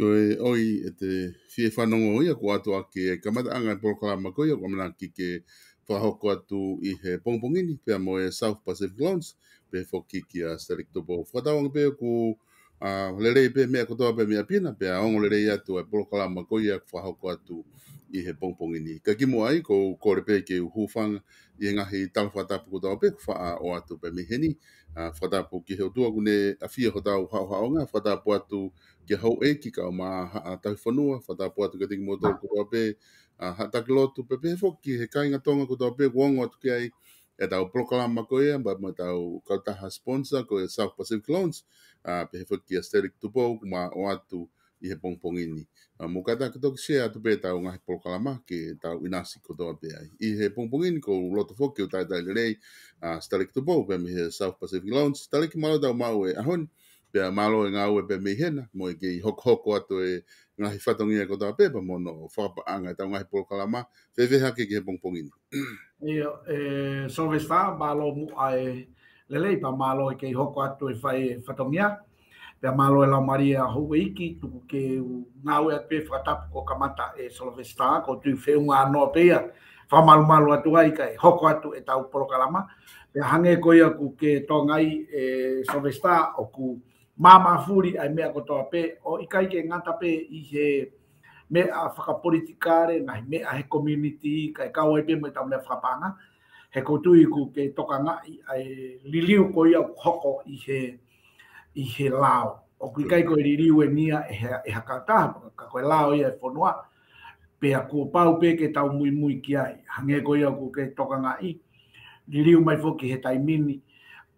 Koe oi e te fie whanongo ia ko atu ake e kamata anga e polokalama koe ko mana ki ke whahoko atu I he pongpongini pia mo e South Pacific Loans pe whoki ki a Stelektopo. Whakatawanga pe ku lerei pe mea kotoa pe mea pina pe a ongo lerei atu e polokalama koe ia whahoko atu I he pongpongini. Ka kimo ai ko kore pe ke uhufanga I ngahi talwhatapu kotoa pe wha o atu pe miheni. Whatapu ki heo tua kune a fia hotau haonga whatapu atu ke hau e ki ka o maa tahi whanua, whatapu atu ka tiki motor kotoa pe, hataki lotu pe pe whoki he kainga tonga kotoa pe kuongo atu ki ai, e tau prokalama ko ea, ma tau kautaha sponsor ko e South Pacific Loans, pe he whoki a Steric Tupo, kuma o atu I he pongpongini. Mo kata katoki share atu pe tau ngahi prokalama ke tau inasi kotoa pe ai. I he pongpongini ko loto whoki o tai rei, Steric Tupo, pe mi he South Pacific Loans, taliki malo tau mau e ahoni, pea malo e ngā ue pe mei hena, mo e kei hoko atu e ngahi whatongia ko tā pepa mo no whakapaanga e tau ngahi polokalama, wheweha ke he pongpongini. Ia, Solvesta, malo mu ai lelei pa malo e kei hoko atu e whatongia, pea malo e lau maria hou iki, tuku ke ngā ue atu e whakatapu ko kamata e Solvesta, ko tui whiunga anoa pea, whamalu atu ai kai hoko atu e tau polokalama, pea hange ko ia ku ke tongai e Solvesta o ku mama furi ai mea kotoa pe o ikai ke ngata pe I he mea whakapolitikare ngai mea he community kai kaua pe mo tau mea whakapanga he kotui ku ke tokanga ai liliu ko ia hoko I he lao o ku ikai ko liliu e nia e hakata ka ko lao ia fonua pe ku pau pe ke tau mui ki ai hange ko ia ku ke tokanga I liliu mai foki he taimini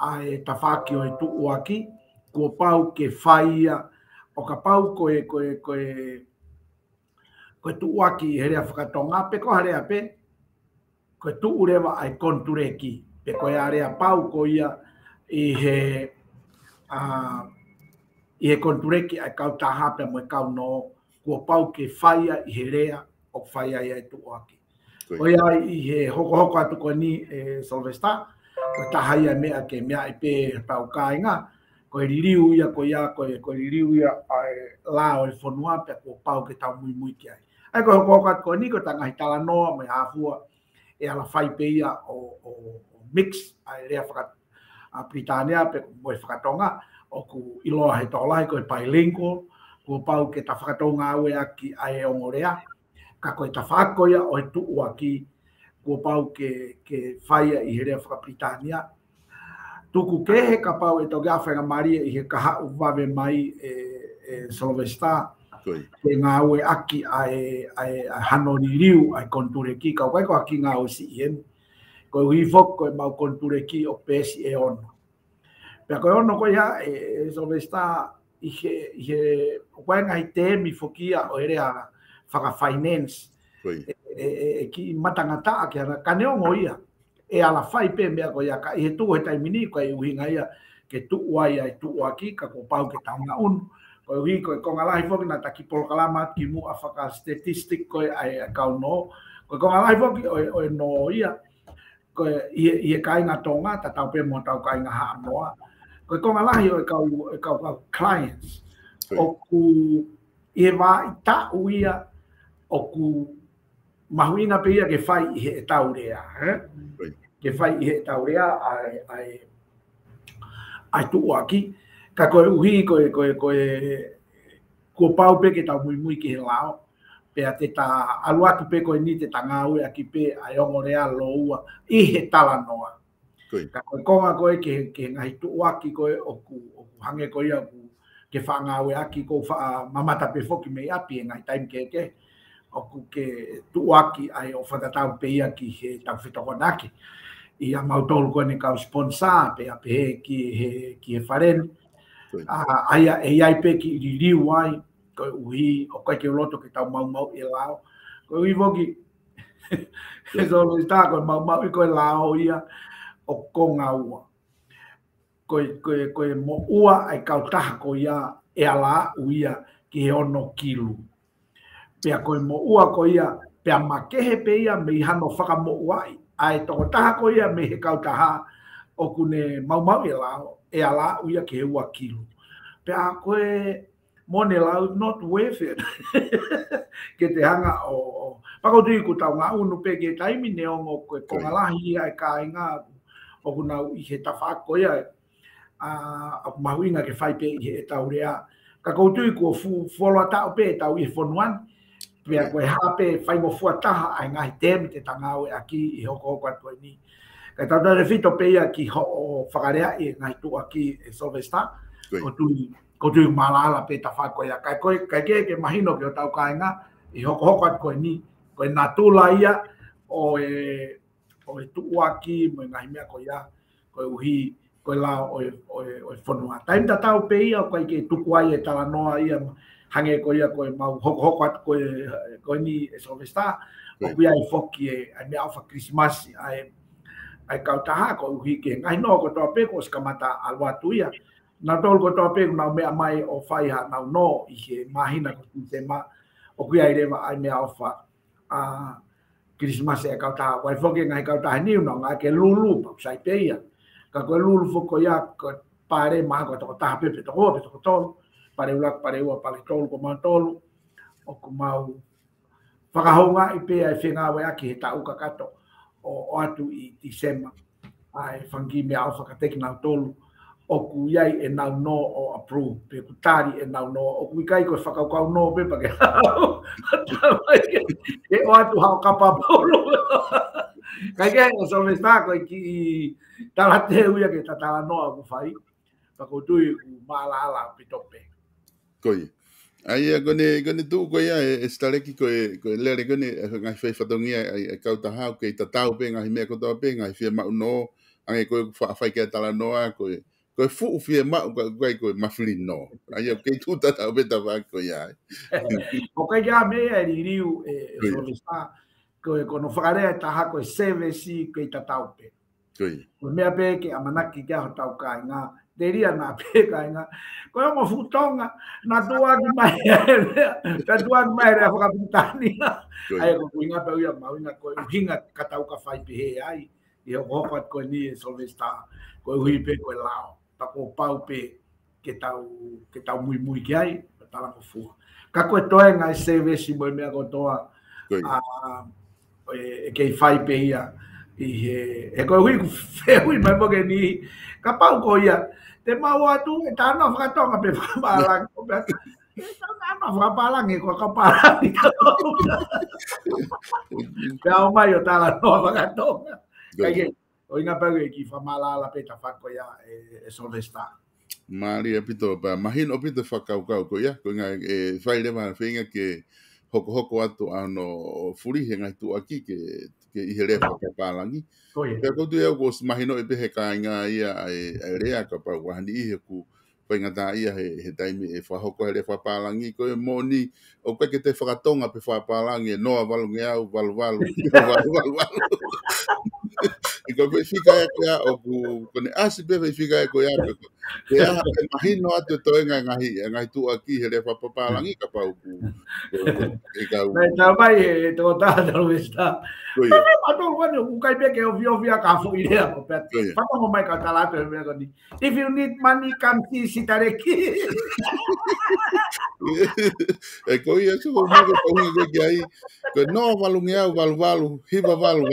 ai tafaki o tu uaki ko pau ke faia o ka pau ko tu waki herea whakatonga pe ko harea pe ko tu urewa ai kontureki pe ko area pau ko ia I he kontureki ai kau taha pe mo kau no ko pau ke faia I herea o faia ia tu waki o ia I he hoko atu ko ni Solvesta ko taha ia mea ke mea I pe tau kainga ko ririu ia ko ririu ia ai lao e fonua pe ko pau ke tau mui ki ai. Ai ko ko ni ko tanga hitala noa mai hafua e ala fai pe ia o mix ai rea whakat a Britania pe mo whakatonga o ku iloa he tolai ko bilingual ko pau ke ta whakatonga aue aki ai o ngorea ka ko ta whako ia o tu aki ko pau ke fai I rea whaka Britania tuku ke he ka pau e toki awhenga Maria I he kaha uwawe mai Solvesta ke ngā ue aki ai hanoni riu ai kontureki ka kai ko aki ngā o si ien ko hifok ko mau kontureki o pesi e ono pe ko ono ko ya Solvesta I he ko ngai te mi fokia o ere a whaka finance ki matangata ki ana kaneo ngoia e ala fai pe mea ko ia ka i he tu he taimini ko i uhinga ia ke tu wai ai tu aki ka ko pau ke tauna un ko wi ko ngalahi fo na taki pol kalama ki mu afaka statistic ko ai ka no ko ngalahi fo o no ia ko i kai nga tonga ta tau pe mo tau kai nga ha noa ko ngalahi o ka clients o ku e va ta uia o ku mahuina pe ia ke fai i he taurea ke fai i he taurea ai tu aki ka ko uhi ko pau pe ke tau mui ke lao pe te ta alua tu pe ko ni te tanga u aki pe ai ongorea loua i he tala noa ka ko nga ko ke ngai tu aki ko o ku hange ko ia ke whanga ue aki ko mamata pe foki me api ngai time ke o ku ke tuaki ai o whakatau pe ia ki he tau whitokonaki. Ia mautolu koe ne kau sponsor pe ape ki he wharen. Aia e ai pe ki ririu ai koe uhi o koe ke loto ke tau mau e lao. Koe ui voki e solo sta koe mau i koe lao ia o konga ua. Koe mo ua ai kau taha ko ia e ala uia ki he ono kilu. Pea koe mo ua ko ia, pea makehe pe ia me hano whaka mo uai. Ai toko taha ko ia me he kau taha o kune mau e lao, e ala uia ke he ua kilu. Pea koe mone lao not worth it. Ke te hanga o pakotui ku tau ngā unu pe ke taimi neongo koe kongalahi ai ka inga o kuna i he tawhako ia a mahuinga ke whai pe i he taurea. Ka koutui ko fuoloa tau pe tau i whonuan. Pea koe hape whai mo fuataha ai ngahi temi te tangau e aki i hoko atu ai ni. Kai tau tau rewhito pe ia ki ho whakarea i ngahi tu aki e Sylvester. Ko tui malala pe ta whako ia. Kai ke mahino ki o tau kainga i hoko atu ai ni. Koe nā tūla ia o e tu aki mo ngahi mea ko ia. Koe uhi, koe la o e whanua. Taim ta tau pe ia koe ke tuku ai e tala noa ia hange ko ia koe mau hoko atu koe ni e Sylvester. O kui ai foki e ai mea awha Christmas ai kau taha ko uhi ke ngai no ko toa pe ko skamata alwatu ia. Nā tolu ko toa pe nau mea mai o whaiha nau no i he mahina ko te ma. O kui ai rewa ai mea awha Christmas e kau taha. Wai foki ngai kau taha niu no ngā ke lulu pa usai pe ia. Ka koe lulu foko ia ko pare maha ko toko taha pepe toko tolu. Pare ulak, pare ua, pare tolu, ko mau tolu. O ku mau whakahonga i pe ai whenga we aki he tau kakato o atu i December. Ai whangi mea au whakateki nau tolu. O ku iai e nau no o approve. Pe ku tari e nau no. O ku ikai koe whakaukau no pe pake hau. E o atu hao kapa polo. Kai ke o Sylvester koe ki tala te uia ke tatala noa ku whai. Whakautui ku maalaala pitope. Koe. Ai kone tu koe e stareki koe lere kone ngai whai whatongia ai kau tahau ke tatau pe ngai mea kotoa pe ngai whia mau no ange koe whai kia tala noa koe fuu whia mau koe mawhiri no. Ai au kei tu tatau pe tawa koe ai. O kai kia mea e ririu e Sylvester koe kono whakarea taha koe sevesi koe tatau pe. Koe. Koe mea pe ke amanaki kia ho tau kai ngā teria na pe kai nga ko mo futonga na tua ki mai ta tua mai ra ka pitani ai ko inga pe ia mau inga ko hinga katau ka fai pe ai e o hopat ko ni Sylvester ko hui pe ko lao pa ko pau pe ke tau muy ki ai ta la ko fu ka ko to nga service mo me ko toa e ke fai pe ia e ko hui hui mai mo ke ni ka pau ko ia te mau atu e tana whakatonga pe whapalang. E tana whapalang e kua kapalang. Pea o mai o tala noa whakatonga. Kai o inga pau e ki whamalala pe ta whako ia e Sylvester. Maari e pito pa mahin o pito whakaukau ko ia. Ko inga e whairewa whinga ke hoko atu ano furi he ngai tu aki ke i he rea whakapalangi. Pea koutu eo ko mahino e pehe ka inga ia e rea ka pau wahani ihe ku whaingata ia he taimi e whahoko he rea whapalangi ko e moni o koe ke te whakatonga pe whapalangi e noa walungi au walu. E ko fica e ko ya o ku ne asi be fica e ko ya pe ko ya imagino atu to ngai tu aki hele pa langi ka pa ku e ka na trabai to ta to está ato wani ukai be ke ovio ka fo idea ko pet fa mo mai ka tala pe me ko ni if you need money come see sitareki e ko ia so mo ko ngi ai ko no valungea valu hiva valu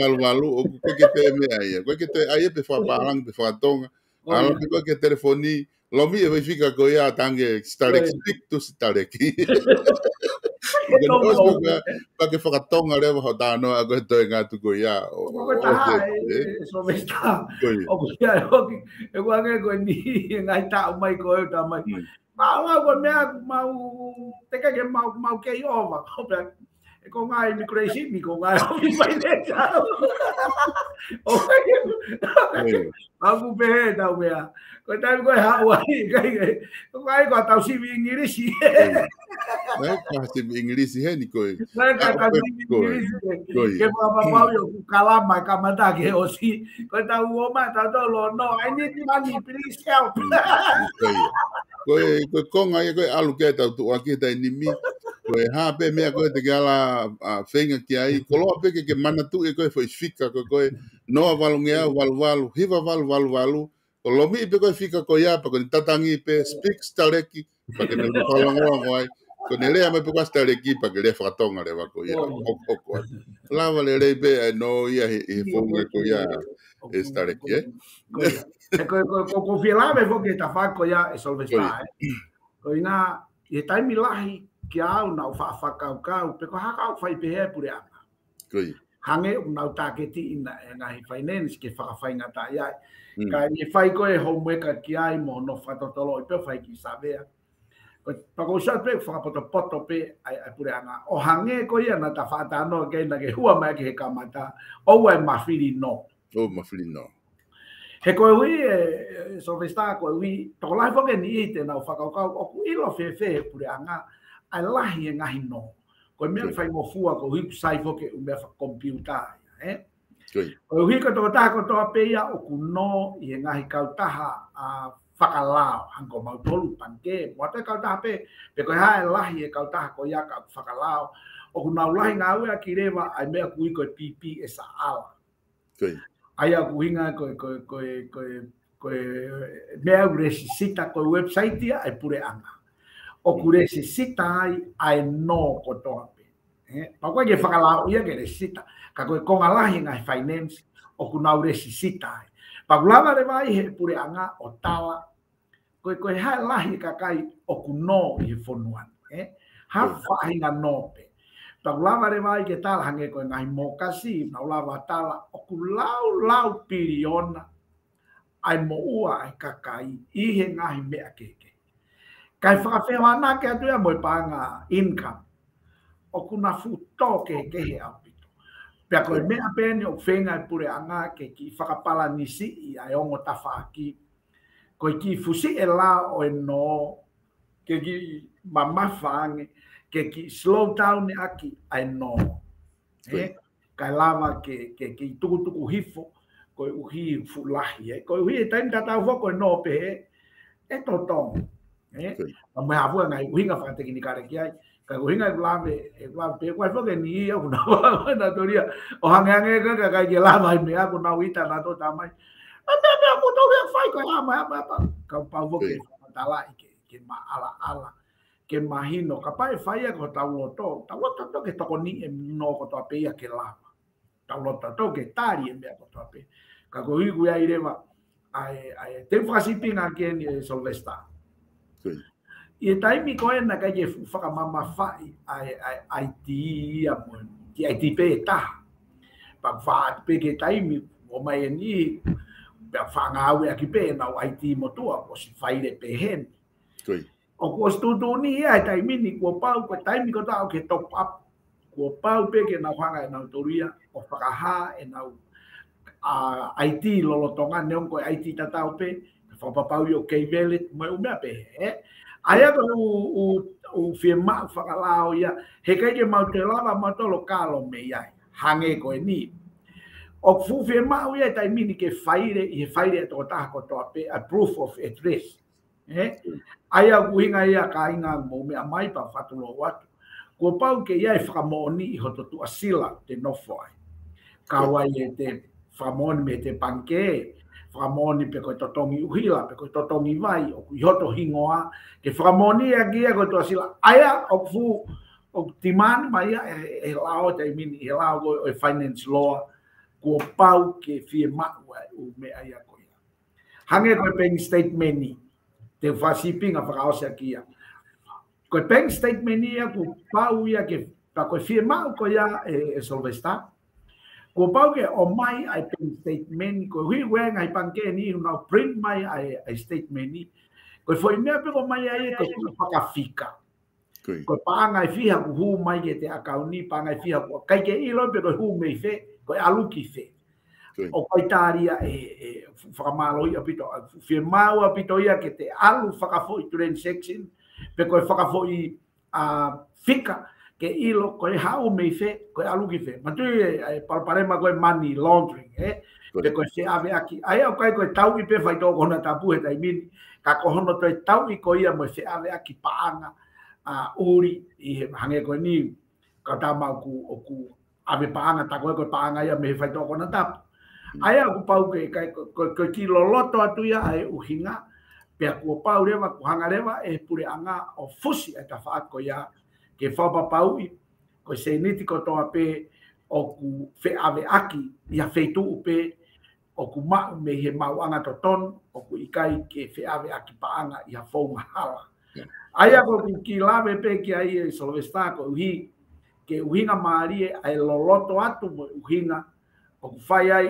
o ko ke te me ai ko ke te ai pe fa lang pe fa tonga ala ko ke telefoni lo mi e fica ko ia tange starek speak to stareki pa ke whakatonga rewa ho tāno a koe toi ngā tuko ia. O koe taha so vesta. O koe ia hoki. E koe ange koe ni ngai tāu mai koe tā mai. Māua koe mea mau teka ke mau kei ova. E ko ngai immigration ni ko ngai hoki mai le tāu. O koe aku pehe tau mea. Koe tāu koe Hawaii. Koe koe tau sivi ingirisi. Nai kasi Inglisi he ni koe. Nai kasi Inglisi. Ke papapau yo kalama kamata ke osi. Koe tau oma tau lo no. I need money, please help. Koe konga ia koe alu kia tau tu aki tai nimi. Koe hape mea koe te ala whenga ki ai. Koloa peke ke mana tu e koe fo isfika koe noa valungea valu. Hiva valu. Ko lomi pe koe fika koe ia pa koe tatangi pe speak stareki. Pa ke me whalangoa ngoai. Ko ne lea mai puka stareki pa ke le whakatonga le wako ia. Oko. Lava le rei pe ai no ia he whonga ko ia e stareki Ko whilame fo ke ta whako ia e solvesta Ko ina e taimi lahi ki au nau whakau pe ko haka au whai pehe pure ana. Hange o nau tāketi ina e ngahi finance ke whakawhainga ta iai. Ka i whai koe homework ki ai mo no whatotolo i pe whai ki savea. Pako sa pe whakapoto pe ai pure ana. O hange ko ia na ta whatano ke na ke hua mai ke he kamata. O wai mawhiri no. O mawhiri no. He koe hui so vesta koe hui toko lai whake ni i te nau whakaukau o ku ilo whewhe pure anga ai lahi e ngahi no. Koe mea whai mo fua ko hui kusai whake umea whakompiuta. Koe hui ko toko taha ko toa peia o ku no i e ngahi kautaha a whakalao hanko mautolu panke. Moata kautaha pe koe hae lahi e kautaha ko ia ka whakalao o ku nau lahi ngā ua ki rewa ai mea kui koe pipi e sa ala. Ai aku hinga koe mea uresisita koe website ia ai pure anga. O kuresisita ai no ko toa pe. Pakoe ke whakalao ia ke resisita. Ka koe konga lahi ngai finance o ku nau resisita ai. Pakulava re vai he pure anga o tala. Koe hae lahi kakai o ku no i whonuan. Ha whahinga no pe. Pakulava re vai ke tala hange koe ngai mokasi. Pakulava tala o ku lau piriona. Ai mo ua ai kakai i he ngahi mea keke. Kai whakawhewa nā ke atu ia moi panga income. O ku na futo ke he apito. Pea koe mea pene o whenga pure anga ke ki whakapala nisi i ai ongo tawhaki. Koe ki fusi e la o e no ke ki mamawhange ke ki slow down e aki ai no. Kai lava ke tukutuku hifo koe uhi fulahi. Koe uhi e taimi tatau fo koe no pe e totongo. Mai havua ngai uhinga whakateki ni kare ki ai. Kai uhinga e lave pe koe fo ke ni ia kuna wana toria. O hange kai ke lava i mea kuna uita na to tamai. Mea kuto wea whai koe ama. Kau pau fo ke whatalai ke ma ala. Ke mahino. Ka pai whai a ko tau loto. Tau loto ke toko ni e no ko toa pe ia ke lava. Tau loto ke tari e mea ko toa pe. Ka ko hiku ia i rewa. Ai te whakasipinga ke ni e solvesta. I taimi koe na kai ke whakamama whai ai ti ia mo. Ki ai ti pe e taha. Pa whaat pe ke taimi o mai e ni pia whangau e aki pe nau ai ti motua o si whaire pe hen. O ko studu ni ai taimi ni kua pau ko taimi ko tau ke top up. Kua pau pe ke nau hanga e nau toria o whakaha e nau IT lolotonga neon ko IT tatau pe whapapau i o keivelet mai umea pe. Aia ko u firma whakalao ia he kai ke mau te lava matolo kalo me iai. Hange ko e ni. O fufi mau ia tai mini ke whaire to taha ko toa pe a proof of address. Aia kuhinga ia ka inga mo mea mai pa whatulo watu. Ko pau ke ia e whakamoni I hoto tu asila te nofo ai. Kawa I te whakamoni me te panke, whakamoni pe koe totongi uhila, pe koe totongi vai, o kui hoto hingoa, ke whakamoni ia kia koe tu asila. Aia o fu o timani mai ia e lao te mini, e lao koe o finance law, ko pau ke fie mau o mea ia koe. Hange koe paying statement ni, te whasipinga whakaosea kia. Koe paying statement ni ia ko pau ia ke, pa koe fie mau koe ia e Solvesta. Ko pau ke o mai ai paying statement ni, koe hui wenga I panke ni, unau print mai ai statement ni. Koe foi mea pe ko mai ai koe whakawhika. Koe paanga I fiha ku hu mai ke te akauni, paanga I fiha ku kai ke ilo pe koe hu mei fe, koe aluki fe. O koe tāria e whakamalo ia pito, fie mau a pito ia ke te alu whakafoi transaction, pe koe whakafoi whika ke ilo koe hau mei fe, koe aluki fe. Matui e parparema koe money laundering, pe koe se ave aki. Ai au kai koe tau I pe whai tō kona tapu he taimini, ka kohono toi tau I koe ia mo se ave aki paanga uri I hange koe ni, ka tamau ku ave paanga, ta koe paanga ia me he whai tō kona tapu. Aia ku pau ke ki loloto atu ia ai uhinga pe ku pau rewa ku hanga rewa e pure anga o fusi e ta whaako ia ke whapa pau I ko se niti ko toa pe o ku fe ave aki ia feitu upe o ku mau me he mau anga to ton o ku ikai ke fe ave aki paanga ia whaunga hala. Aia ko ki lawe pe ki ai e Solvesta ko uhi ke uhinga maarie ai loloto atu mo uhinga o ku whai ai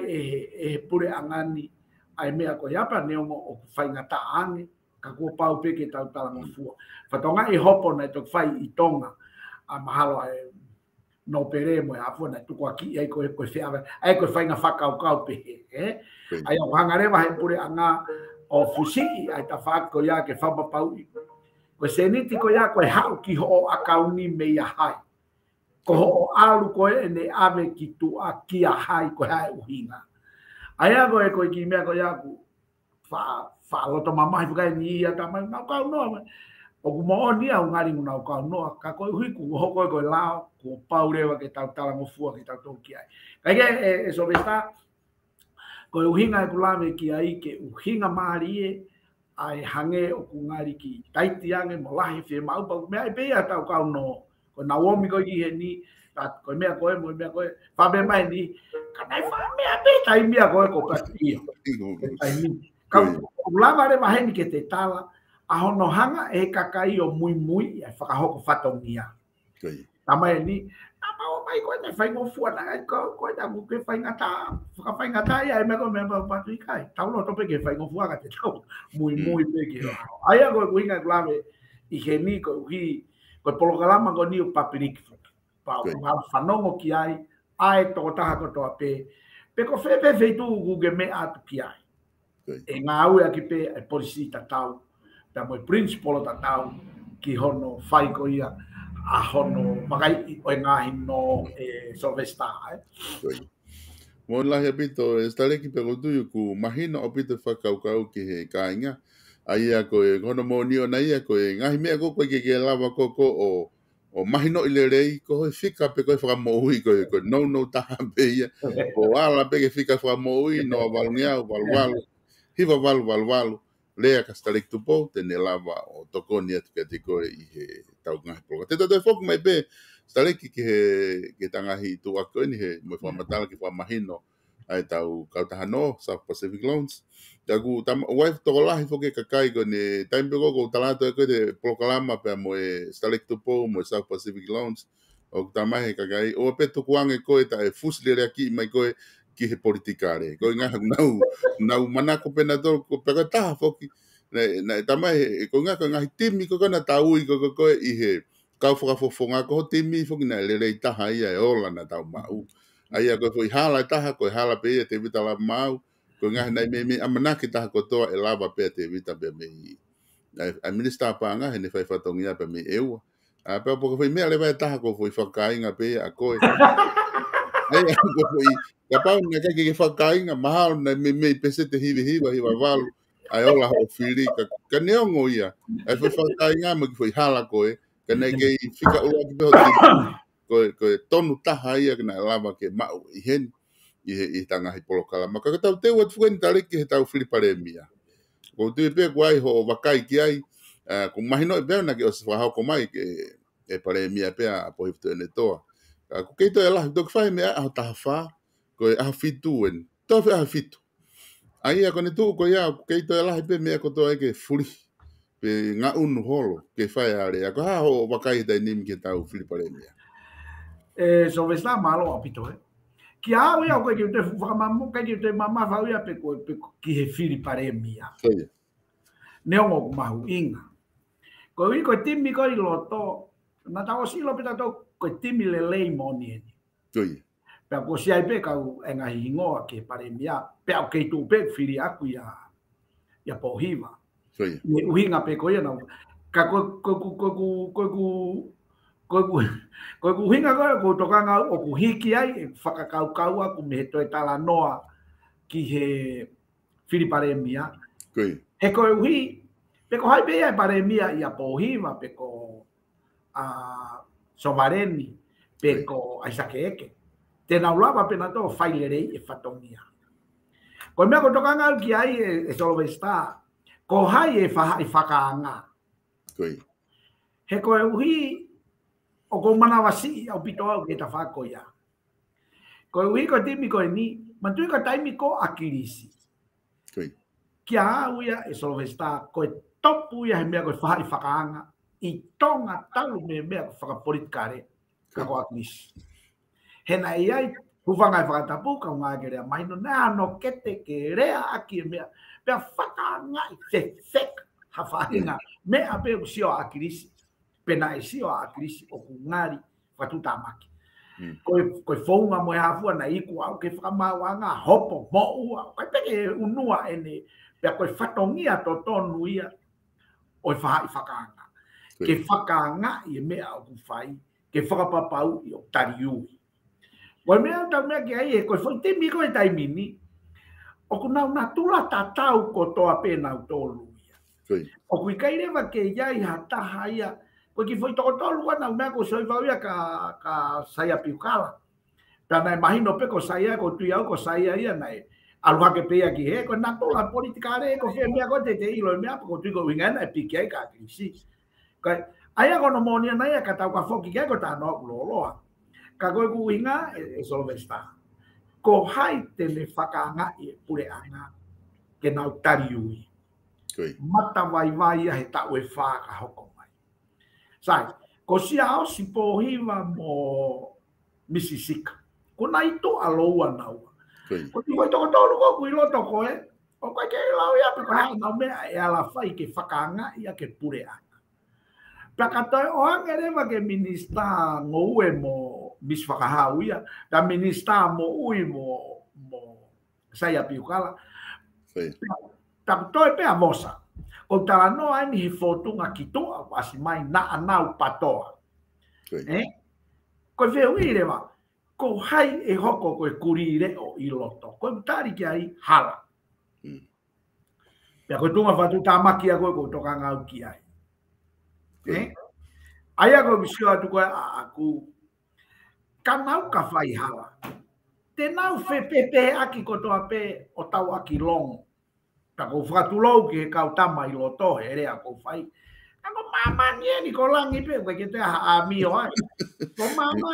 e pure angani ai mea ko iapa neongo o ku whai ngata ange ka kua pau peke tau talanga fua. Whatonga e hopo nei tok whai I tonga a mahalo ai no pere mo e hafua nei tuku aki ai koe whiawe ai koe whai ngā whakau kau pehe. Ai o hangarewa he pure anga o fusi ai ta whako ia ke whapa pau I. Koe seniti ko ia koe hau ki ho o akauni me ia hai. Ko ho alu koe e ne ave ki tu a kia hai koe hae uhinga. Aia koe ki mea koe aku wha loto mamahi whakai ni ia tamai nau kau noa. O ku mo'o ni au ngari ngu nau kau noa. Ka koe hui ku ho koe lao ku pau rewa ke tau talango fua ke tau toki ai. Kai ke e Solvesta koe uhinga e ku lawe ki ai ke uhinga maari e ai hange o ku ngari ki taiti ange mo lahi whie mau pau mea I pea tau kau noa. Ko Naomi ko ki he ni ko mea koe fa be mai ni ka nai fa mea pe tai mea koe ko pati tai ni ka ulama re mai ni ke te tala a hono hanga e kakai o mui e whakahoko whatongia tamai ni apa o mai koe nei whai ngofua na koe ta mu ke whai ngata whakawhai ngata ia e mea koe mea patu I kai tau no tope ke whai ngofua ka te tau mui pe ke aia koe kuhinga ulame I he ni ko hi ko polokalama ko ni o papirik pa whanongo ki ai toko taha ko toa pe ko fe tu guge me atu ki ai e ngā ue aki pe e polisi tatau ta mo principal tatau ki hono whai ko ia a hono magai o ngahi no Solvesta mo lahi apito stare ki pe kotu ku mahino apito whakaukau ki he kāinga aia koe kono mo ni ona ia koe ngahi mea ko ke lawa koko o mahino I le rei ko he fika pe koe whakamoui koe no taha pe ia o ala pe ke fika whakamoui no walungia walu hiva walu lea ka starik tupo tene lava o toko ni atu ke te koe I he tau ngahi poloka te tau foku mai pe starik ki he ke tangahi tu a koe ni he mo whamatala ki whamahino ai tau kautaha no South Pacific Loans Taku wife toko lahi foke kakai ko ni time peko ko talato ko de proklama pe mo Stalik Tupo mo South Pacific Loans o tamahe kakai o pe to kuange ko ta e fusle aki mai ko ki he politikare ko nga nau manako penador ko pe ta foki na tamahe ko nga timi ko na tau I ko I he ka fofonga ko timi foki na le taha ia e ola na tau mau ai ko foi hala taha ko hala pe te vitala mau ko nga nei me amanaki taha kotoa e lava pe te vita pe me a minister pa nga ne fai fatongia pe me eu a pe po foi me le vai taha ko foi whakainga pe a koe Ai ko foi ka pau na ka ke whakainga mahao na me pese te hiwa walu ai ola o whiri ka neongo ia ai foi whakainga ma ki foi hala koe ka nei ke whika ua ki peho ti ko tonu taha ia na lava ke mau i hen i tanga hi polokala ma ka tau te wat fueni tare ki he tau whiri pare mia ko tu pe ko ai ho wakai ki ai ko mahino e pe na ke o se wahao ko mai ke e pare mia pe a po hifto ene toa ko keito e lahi tok whai mea a taha wha ko e aha fitu en tofi aha fitu ai a kone tu ko ia ko keito e lahi pe mea ko toa ke furi pe ngā unu holo ke whai are a ko ha ho wakai dai nim ke tau whiri pare mea sobre esta malo apito ki a ia ko ke te whakamamu ke te mama fa ia pe ko ki he whiri pare mea neongo mahu inga ko i ko timi ko i loto na tau silo pita to ko timi le lei moni ni pe ko si ai pe ka enga hingoa ke pare mea pe o ke tu pe whiri aku ia pohiva ni uhinga pe ko ia na ka ko hinga ko tokanga o ku hiki ai whakakau aku me to e tala noa ki he whiri pare mea he ko uhi pe ko hai pe ai pare mea ia pohiva pe ko sovareni pe ko aisakeeke te naulava pe na to whailerei e whatongia ko mea ko tokanga ki ai e Solvesta ko hai e whakaanga he ko uhi o ko manawasi au pito au ke ta whakoia ko uhi ko timi ko ni mantui ko taimi ko akirisi kia uia e Solvesta ko topu ia he mea ko whakaanga i tonga talu me mea ko whakapolitikare ka ko akirisi he na iai huvanga e whakatapu ka unga kerea maino na no kete ke rea aki e mea pea whakaanga i te whek ha whahinga mea pe usio akirisi pena e sio akirisi o kungari whatutamaki koe whaunga mo e hafua na iku au ke whakamawanga hopo mo ua koe peke unua ene pea koe whatongia to tonu ia o whahai whakaanga ke whakaanga i e mea o kuwhai ke whakapapau i o tariui koe mea tau mea ki ai e koe whaitemi koe taimini o kunau na tula tatau ko toa pena u tolu ia o kui kairewa ke iai hataha ia ko ki foi toko tolu ana mea ko soi vau ia ka saia piukala tana imagino pe ko saia ko tu ia ko saia ia nai alwa ke pe ki he ko na tola politikare ko fe mea ko te ilo mea ko tu ko wingana e pikai ka krisi ko aya ko no monia na ia ka tau ka foki ke ko ta no loloa ka ko ku winga e Solvesta ko hai te le whakaanga i pure anga ke nau tariui mata vai he tau e whaka hoko sai ko sia o si pohiva mo Mississippi ko nai to aloa nau ko ti foi to ko ku ilo to ko o ko ke lau ia pe ka na me e ala fai ke whakaanga ia ke pure anga plakato o angere va ke minista ngou e mo mis whakahau ia da minista mo ui mo sai a piukala ta to e pe a mosa o tala no ai ni fotunga ki toa asi mai na anau patoa ko ve uire va ko hai e hoko ko e kurire o iloto ko tari ki ai hala pe ko tunga fatu tamaki ko toka ngau ki ai ai ko bisio atu ko aku kanau ka fai hala te nau fe pepe aki ko toa pe o tau aki long ko whakatulou ke kau tama i loto he rea ko whai. Ako mama nie ni ko langi pe ke te a mi o ai. Ko mama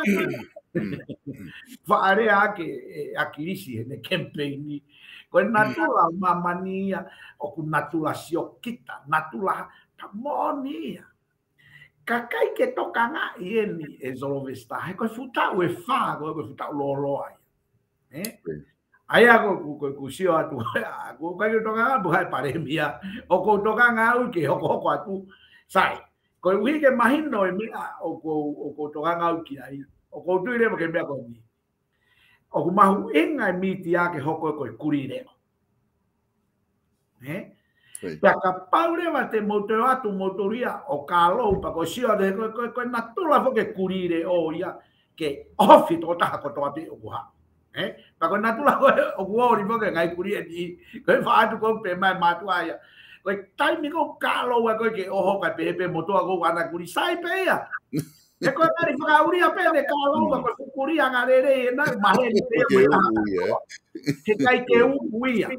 whaarea ke akirisi he ne campaign ni. Ko natula mama nia o ku natula sio kita. Natula tamonia. Kakai ke toka nga ieni e Solvesta. He ko futau e wha ko futau lolo ai. Ai ako ko sio atu ko ka toka nga buhai pare mia o ko toka nga u ke hoko atu sai ko wi ke mahino e mia o ko toka nga u ki ai o ko tu ile ke mia ko ni o ko mahu enga mi ti a ke hoko ko kurire pa ka paure va te moto atu motoria o kalo pa ko sio de ko na tula fo ke kurire o ia ke ofi to ta ko to api o ha pa ko na tu la ko o ri mo ke ngai kuri ni ko fa atu ko pe mai ma tu aya ko tai mi ko ka lo wa ko ke o ho ka pe mo to ko ana kuri sai pe ya e ko ari fa uri a pe de ka lo wa ko kuri anga re na ma he ni ke kai ke u ya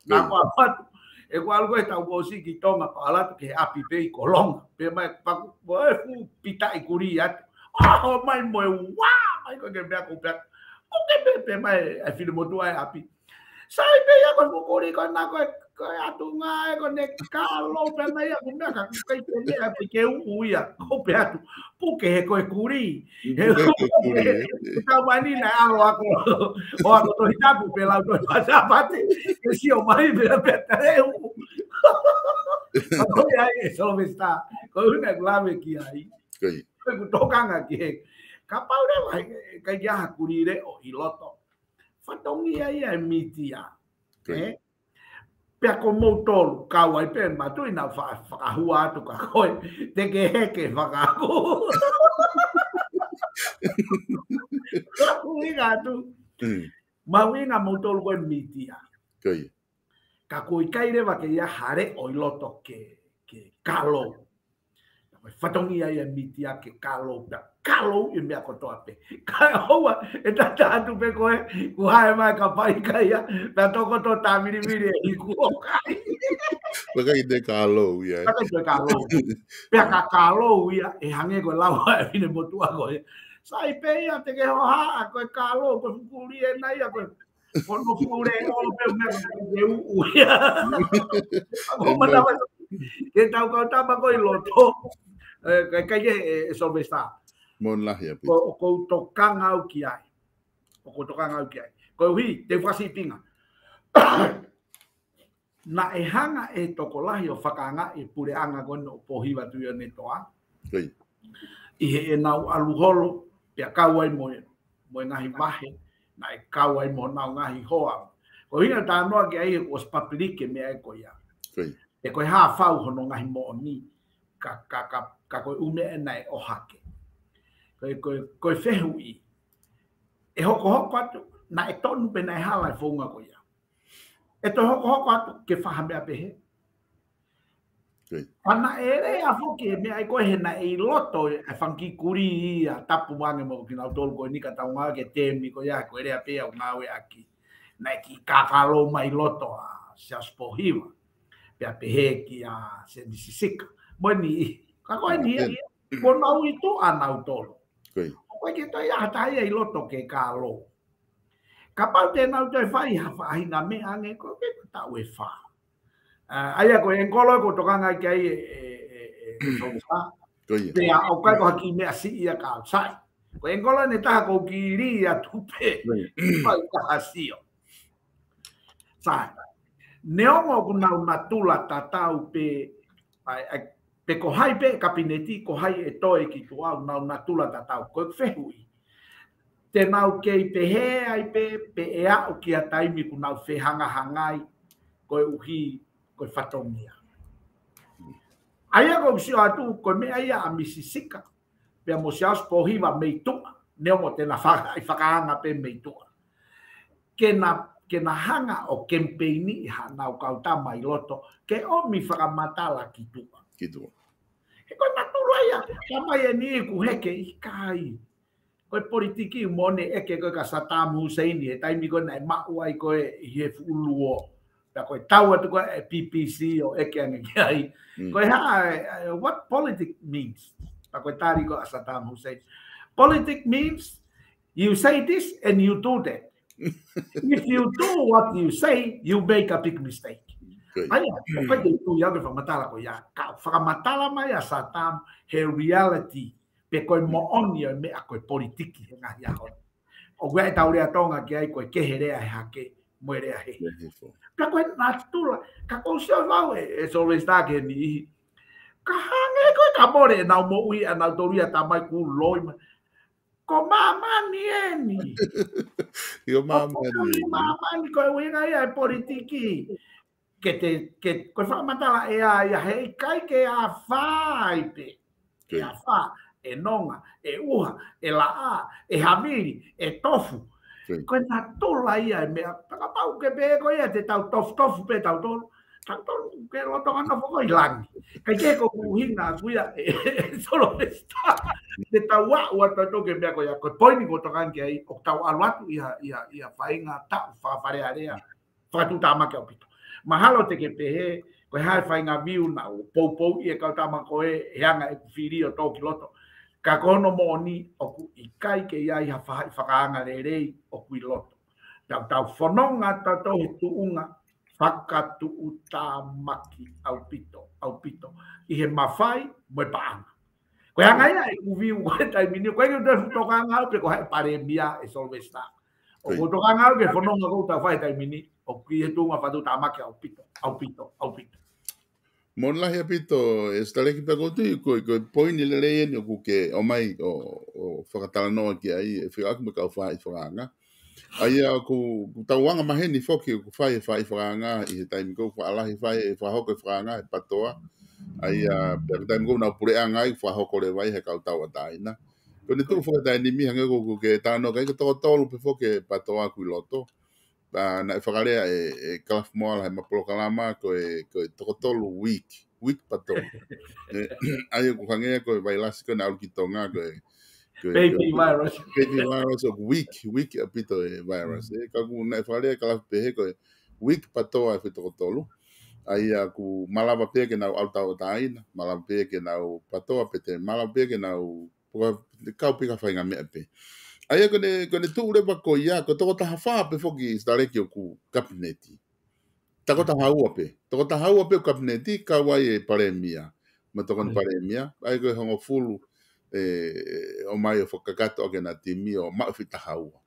na ko apa e ko algo está o si ki tonga pala ke api pe ko long pe mai pa ko fu pita i kuri ya oh mai mo wa mai ko ke be ko pe o ke pe mai a filo mo tu ai api sai pe ya ko kuri ko na ko atu ngai ko ne kalo pe mai ya ko me ka kai pe ne a pe ke u ya ko pe atu pu ke ko kuri ta mani na alo ako o ako to hitapu pe la to pasa pati ke si o mai pe pe teu ko ya eso me está con una clave que hay ko tokan aquí kapau de vai ka ya kuri re o hiloto fatongi ai e mitia pe ko motor ka wai pe ma tu ina fa hua tu ka ko te ke fa ka ko winga tu ma winga motor ko mitia ka ko ikaire va ke ya hare o loto ke kalo fatongi ai mitia ke kalo i me ko to ape ka hoa e ta tu pe ko ku hai mai ka pai ka ya ta to ko to ta miri i ku o kai Baka ide kalo ya ka kalo pe ka kalo ya e hange ko lawa e ne motua ko sai pe ya te ke ho ha ko kalo ko kuri e na ya ko no fure o pe me de u ya ko mata ke ta ko i loto ka ye so besta mon lah ya ko tokanga o ki ai ko wi te fasi pinga na e hanga e tokolahi o whakanga e pure anga gono pohiwa tu yo ne toa i he e nau aluholo pe a kawai mo ngahi mahe na e kawai mo nau ngahi hoa ko hinga ta noa ki ai o spapilike me ai ko ia e ko ha fau hono ngahi mo ni ka ko ume e nai o hake ko fehu i e hoko atu na e tonu pe nai hala e fonga ko ia e to hoko atu ke whahambe a pehe ana ere a foke me ai ko he na e loto e whanki kuri ia tapu mange mo ki nau tolu ko ni ka taunga ke temi ko ia ko ere a pea o ngawe aki na ki kakalo mai loto a se aspohiwa pe a pehe ki a se disisika mo ni ka ko ni ko nau itu anau tolu ko ke to ia ta ia i loto ke kalo kapal te nau te fai ha ina me ange ko ke ta we fa aya ko en kolo ko tokanga ki ai so sa te a o ka ko ki me asi ia ka sai ko en kolo ne ta ko ki ri a tupe pa ka asio sai neongo ko nau natula tatau pe ko hai pe kabineti ko hai e toi ki tu au nau natula tatau ko fehui te nau ke pe he ai pe e a o ki atai mi ku nau fe hanga hangai ko uhi ko fatongia aya ko si atu ko me aya a misisika pe mo sia spohiva meitu ne mo te na fa ai fakanga pe meitu ke na hanga o kempeini ha nau kauta mai loto ke o mi whakamatala ki tua. E koe naturu ia, kama ia ni ku heke i kai. Koe politiki mone eke koe ka Saddam Hussein e taimi koe nai mau ai koe i he fuluo. Pea koe tau atu koe e PPC o eke ange ki ai. Koe ha, what politic means? Pea koe tari koe a Saddam Hussein. Politic means you say this and you do that. If you do what you say, you make a big mistake. Ai, koe te tu ia koe whamatala koe ia. Ka whakamatala mai a Saddam he reality. Pe koe mo oni o mea koe politiki he ngahi aho. O koe e taurea tonga ki ai koe keherea he hake, moerea he. Ka koe natura, ka koe seo vau e solvestake ni ihi. Ka hange koe ka more nau mo ui a nau toria tamai ku loima. Ko mamani eni. Yo mamani. Mamani koe winga ia e politiki. Koe whamatala e a ia hei kai ke a whai pe. Ke a wha. e nonga, e uha, e laa, e hamiri, e tofu. Koe nā tōla ia e mea, pakapau ke pe ko ia te tau tofu pe tau tōlu. Tau tōlu ke roto ngana whako i langi. Kai ke ko kuhinga kuia e Solvesta. Te tau ua tau ke mea ko ia. Koe poini ko tokanki ai, o tau aluatu ia whainga tau whakawharearea. Whakatu tāma ke au pito. Mahalo te ke pehe, koe hae whainga viu na o pou i e kau tāma koe heanga e whiri o tō ki loto. Ka kono mo ni oku i kai ke iai ha whakaanga rerei oku i loto. Tau whanonga tau he tuunga whakatu uta maki au pito. I he mawhai mo e paanga. Koe hanga ia e uviu koe taimini. Koe ke te whutokanga au pe koe pare mia e Solvesta. O whutokanga au ke whanonga kou tau whai taimini. Oku i he tuunga whatu uta maki au pito. Mon lahi apito, e staleki pekotu i koe poini le rei ni o kuke o mai o whakatala noa ki ai e whiaku me kau whai whakanga. Ai a ku tauanga maheni whoki o ku whai whakanga i he taimi kou whaalahi whai e whahoko e whakanga e patoa. Ai a taimi kou nau pureanga i whahoko le wai he kau tau ataina. Ko ni tuku whakatai ni mihange kou kuke tāno kai ka toko tolu pe whoki e patoa ku i loto. Na e whakarea e kalaf moala he mapolo kalama ko e toko tolu week pato. Ai ko hangea ko vai lasi ko na alu ki tonga ko baby virus of week apito e virus. Ka ku na e whakarea kalaf pehe ko week pato e toko tolu. Ai ku malava pe ke na alta o taina, malava pe ke na pato pete, malava pe ke na kau pika whainga mea pe. Ai kone tu urewa ko ia, ko toko taha whaa pe whoki stareki o ku kabineti. Tako taha ua pe. Toko taha ua pe o kabineti, ka wai e paremia. Ma toko ni paremia. Ai koe hongo fulu o mai o whakakato o na timi o mauwhi taha ua.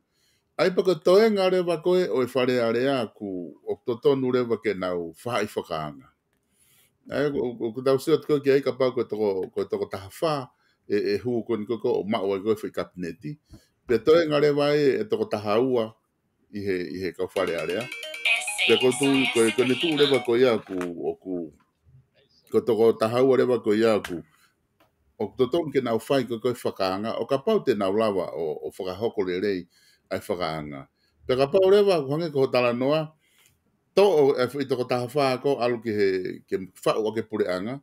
Ai pa ko toe ngā rewa koe o e whare area ku o totonu rewa ke nau wha i whakaanga. Ai ko tau siot koe ki ai ka pau ko toko taha whaa e huu koni koko o mau ai koe whi kabineti. Pe toe ngare vai e toko taha ua i he kau whare area. Pe ko ni tu rewa ko ia ko toko taha ua rewa ko ia o totong ke nau whai ko koe whakaanga o ka pau te nau lawa o whakahoko le rei ai whakaanga. Pe ka pau rewa ko hange ko tala noa to i toko taha wha ko alu ke whao o ke pureanga.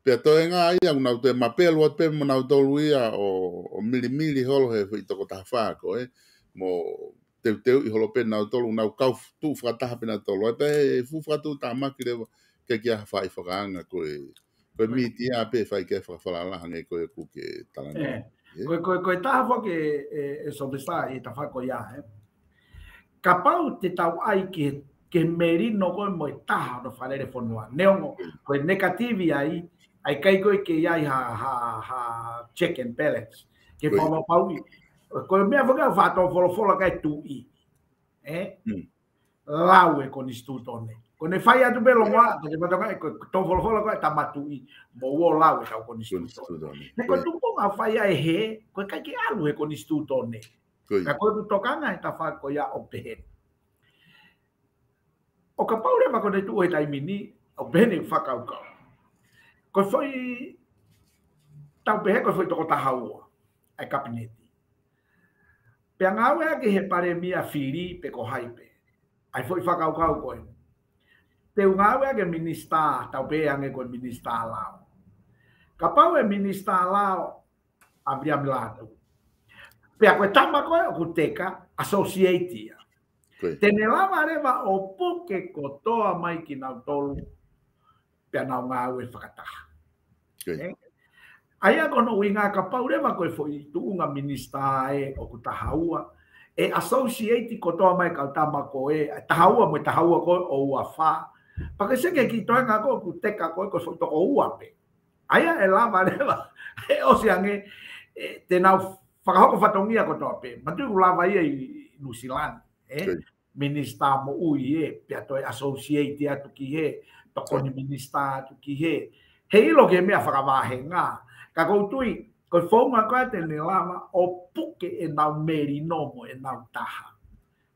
Pea toe ngā ia unau te mapelu at pe manau tolu ia o milimili holo he i toko taha whāko mo teu i holo pe nau tolu nau kau tu whakataha pe nau tolu e pe fu whakatu tā maki rewa ke kia whai whakaanga koe miti ia pe whai ke whakawhalalaha nge koe kuke talanoa. Koe taha whake e Solvesta i ta whako ia ka pau te tau ai ke merino koe mo i taha no whanere whanua. Neongo koe negativi ai ai kai koe ke iai ha check and balance. Ke whawa paui. Koe mea whakau whātou wholofola kai tu i. Lau e koni stu tone. Kone whai atu pe longa, ke whataka e tō wholofola koe tamatu i. Mo uo lau e kau koni stu tone. Ne koe tuponga whai ai he, koe kai ke alu e koni stu tone. Ka koe tu tokanga e ta whako ia o pehen. O ka paure ma kone tu e taimini, o pehen e whakau kau. Koe foi tau pehe koe foi toko taha ua ai kabineti. Pea ngāwe ake he pare mia whiri pe ko haipe. Ai foi whakau kau koe. Teu ngāwe ake minista, tau pehe ange koe minista lao. Ka pau e minista lao abria milatu. Pea koe tama koe o kuteka associatia. Tene lava rewa o puke kotoa mai ki nau tolu. Pea nau ngāwe whakataha. Aia kono winga ka paurewa koe foi tuunga minista o ku tahaua. E associate kotoa mai ka tama koe. Tahaua mo tahaua koe o ua wha. Pake seke ki toenga koe ku teka koe foi toko ua pe. Aia e lava rewa. E osi ange te nau whakahoko whatongia kotoa pe. Matu ku lava ia i New Zealand. Minista mo ui pia toi associate atu ki he. Toko ni minista atu ki he. He ilo ke mea whakawahe ngā. Ka koutui, koe whaunga koe te ne lama o puke e nau meri nomo e nau taha.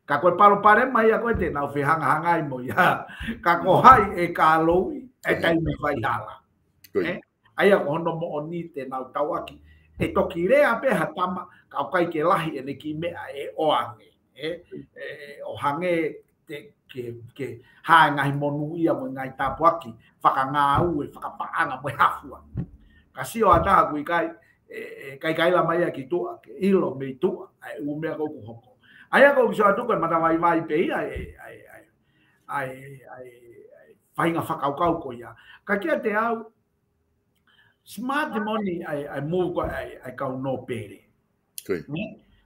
Ka koe paro pare mai a koe te nau whihanga hangai mo ia. Ka ko hai e ka loui e taimi whai hala. Aia ko hono mo oni te nau tauaki e toki rea pe hatama ka kai ke lahi e ki mea e oange o hange ke ha ngai monu ia mo ngai tapuaki whakangā u e whakapaanga mo hafua ka sio ata kui kai la mai ki tua ke ilo me tua ai u mea ko hoko ai ko so atu ko mata vai pe ia ai fainga whakaukau ko ia ka kia te au smart money ai move ko ai kau no pere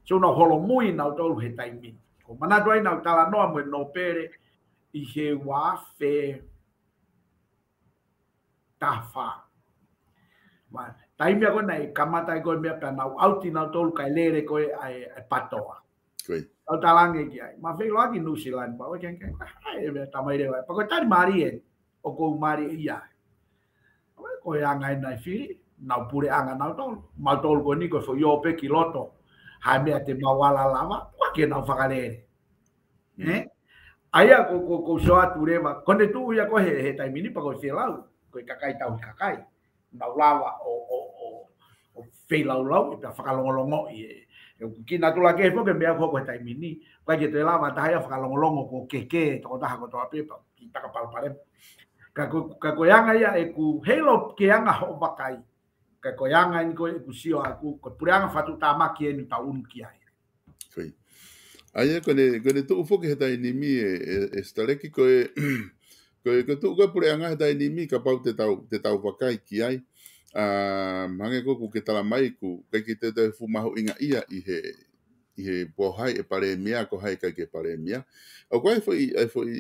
so no holo mui na tolu he taimi ko mana doi na tala no mo no pere i he wa fe tafa ma taimi ko nei kamata ko me pa na auti na tolu kai lere ko ai patoa au talange ki ai ma fe lo ki New Zealand ba o ken ai be tamai re pa ko tari mari e o ko mari ia ko ia ngai nai fili na pure anga na tolu ko ni ko fo yo pe kiloto ha me te mawala lava kwa ke na whakarere aia ko so atureva kone tu ia ko he taimini pa ko filau ko kakai tau kakai na lava o filau e pa whakalongolongo i ki na tu la ke fo ke me ko taimini pa ke te lava ta ia whakalongolongo ko keke to ta ko to apepa ki ta ka palpare ka ko yanga ia e ku helo ke anga ho bakai ka ko yanga ni ko ku sio aku ko puranga fatu tamaki e ni taun ki ai ai ko ne tu fo ke ta ni mi e stareki ko ko tu ko puranga ta ni mi ka pau te tau bakai ki ai mange ko ke tala mai ku ka ki te fu maho inga ia i he pohai e pare mia ko hai ka ke pare mia o ko foi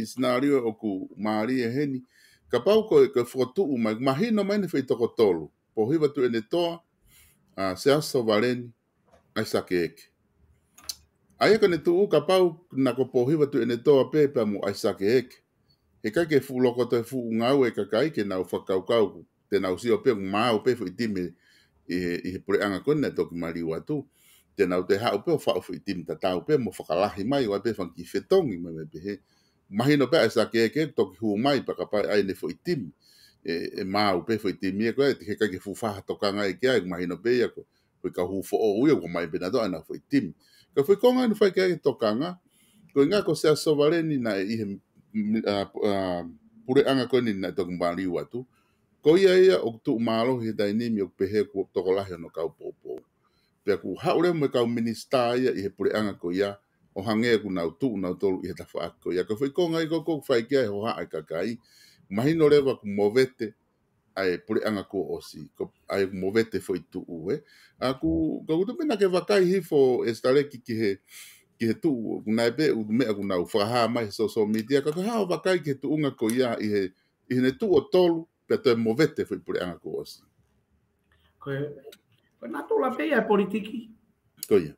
scenario o ku mari e heni ka pau ko fotu mai mahino mai ne foi to tolu po hiva tu ene toa se aso vareni ai sakeke ai ka ne tu ka pau na ko po hiva tu ene toa pepe mo ai sakeke e ka ke fu loko to fu ngau e ka kai ke na fakau kau te na usio pe ma o pe foi time e por anga kona to ki mari watu te na te ha o pe fa foi time ta tau pe mo fakalahi mai o pe fan ki fetongi me pe mahino pe ai sakeke to ki hu mai pa ka pa ai ne foi time e mau pe foi te mia ko te ka ke fu fa to ka ngai ke ai mahino pe ya ko ka hu fo o yo ko mai be na do na foi tim ka foi konga no fai ke to ka nga ko nga ko se sovareni na i pure anga ko ni na to mbali watu ko ia o tu malo he dai ni mi o pe he ko to la no ka popo pe ku ha ore mo ka minista ia i pure anga ko ia o hange ku na tu na to i ta fa ko ia ko foi konga i ko fai ke ho ha ka kai mahino leva ku movete ai pure anga ko osi ko ai movete foi tu aku ko tu pena ke vakai hifo estare ki he tu na be u me ku na fa mai social media ka ha vakai ke tu unga ko ia i ne tu o tolu pe te movete foi pure anga ko osi ko na tu la pe ia politiki ko ia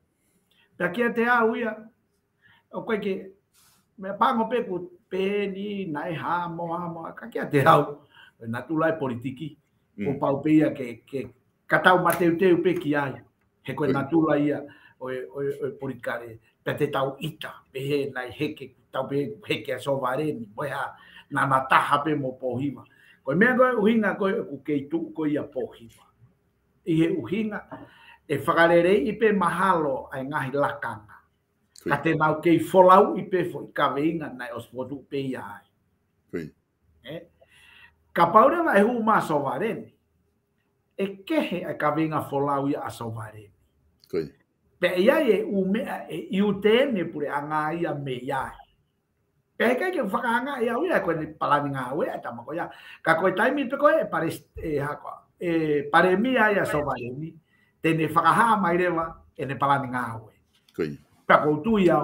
pe ke te a uia o ko ke me pango pe ku pe ni nai ha mo ka ke te au na tu lai politiki o pau pe ia ke katau mateu te pe ki ai he ko na tu lai ia o politikare pe te tau ita pe he nai heke tau pe heke so vareni mo ha na mata pe mo pohima ko me go uhinga ko ke tu ko ia pohima i he uhinga e whakarere i pe mahalo ai ngahi lakanga ka te nau kei folau i pe fo i ka veinga nai os potu pe ia ai ka paure vai hu ma so vareni e kehe a ka veinga folau i a so vareni pe ia e u me e u tene pure anga ia me ia pe ka ke whakanga ia ui a koe ni palani ngā ue a tamako ia ka koe taimi pe koe pare pare mia ia so vareni tene whakaha mai rewa e ne palani ngā ue pa koutu ia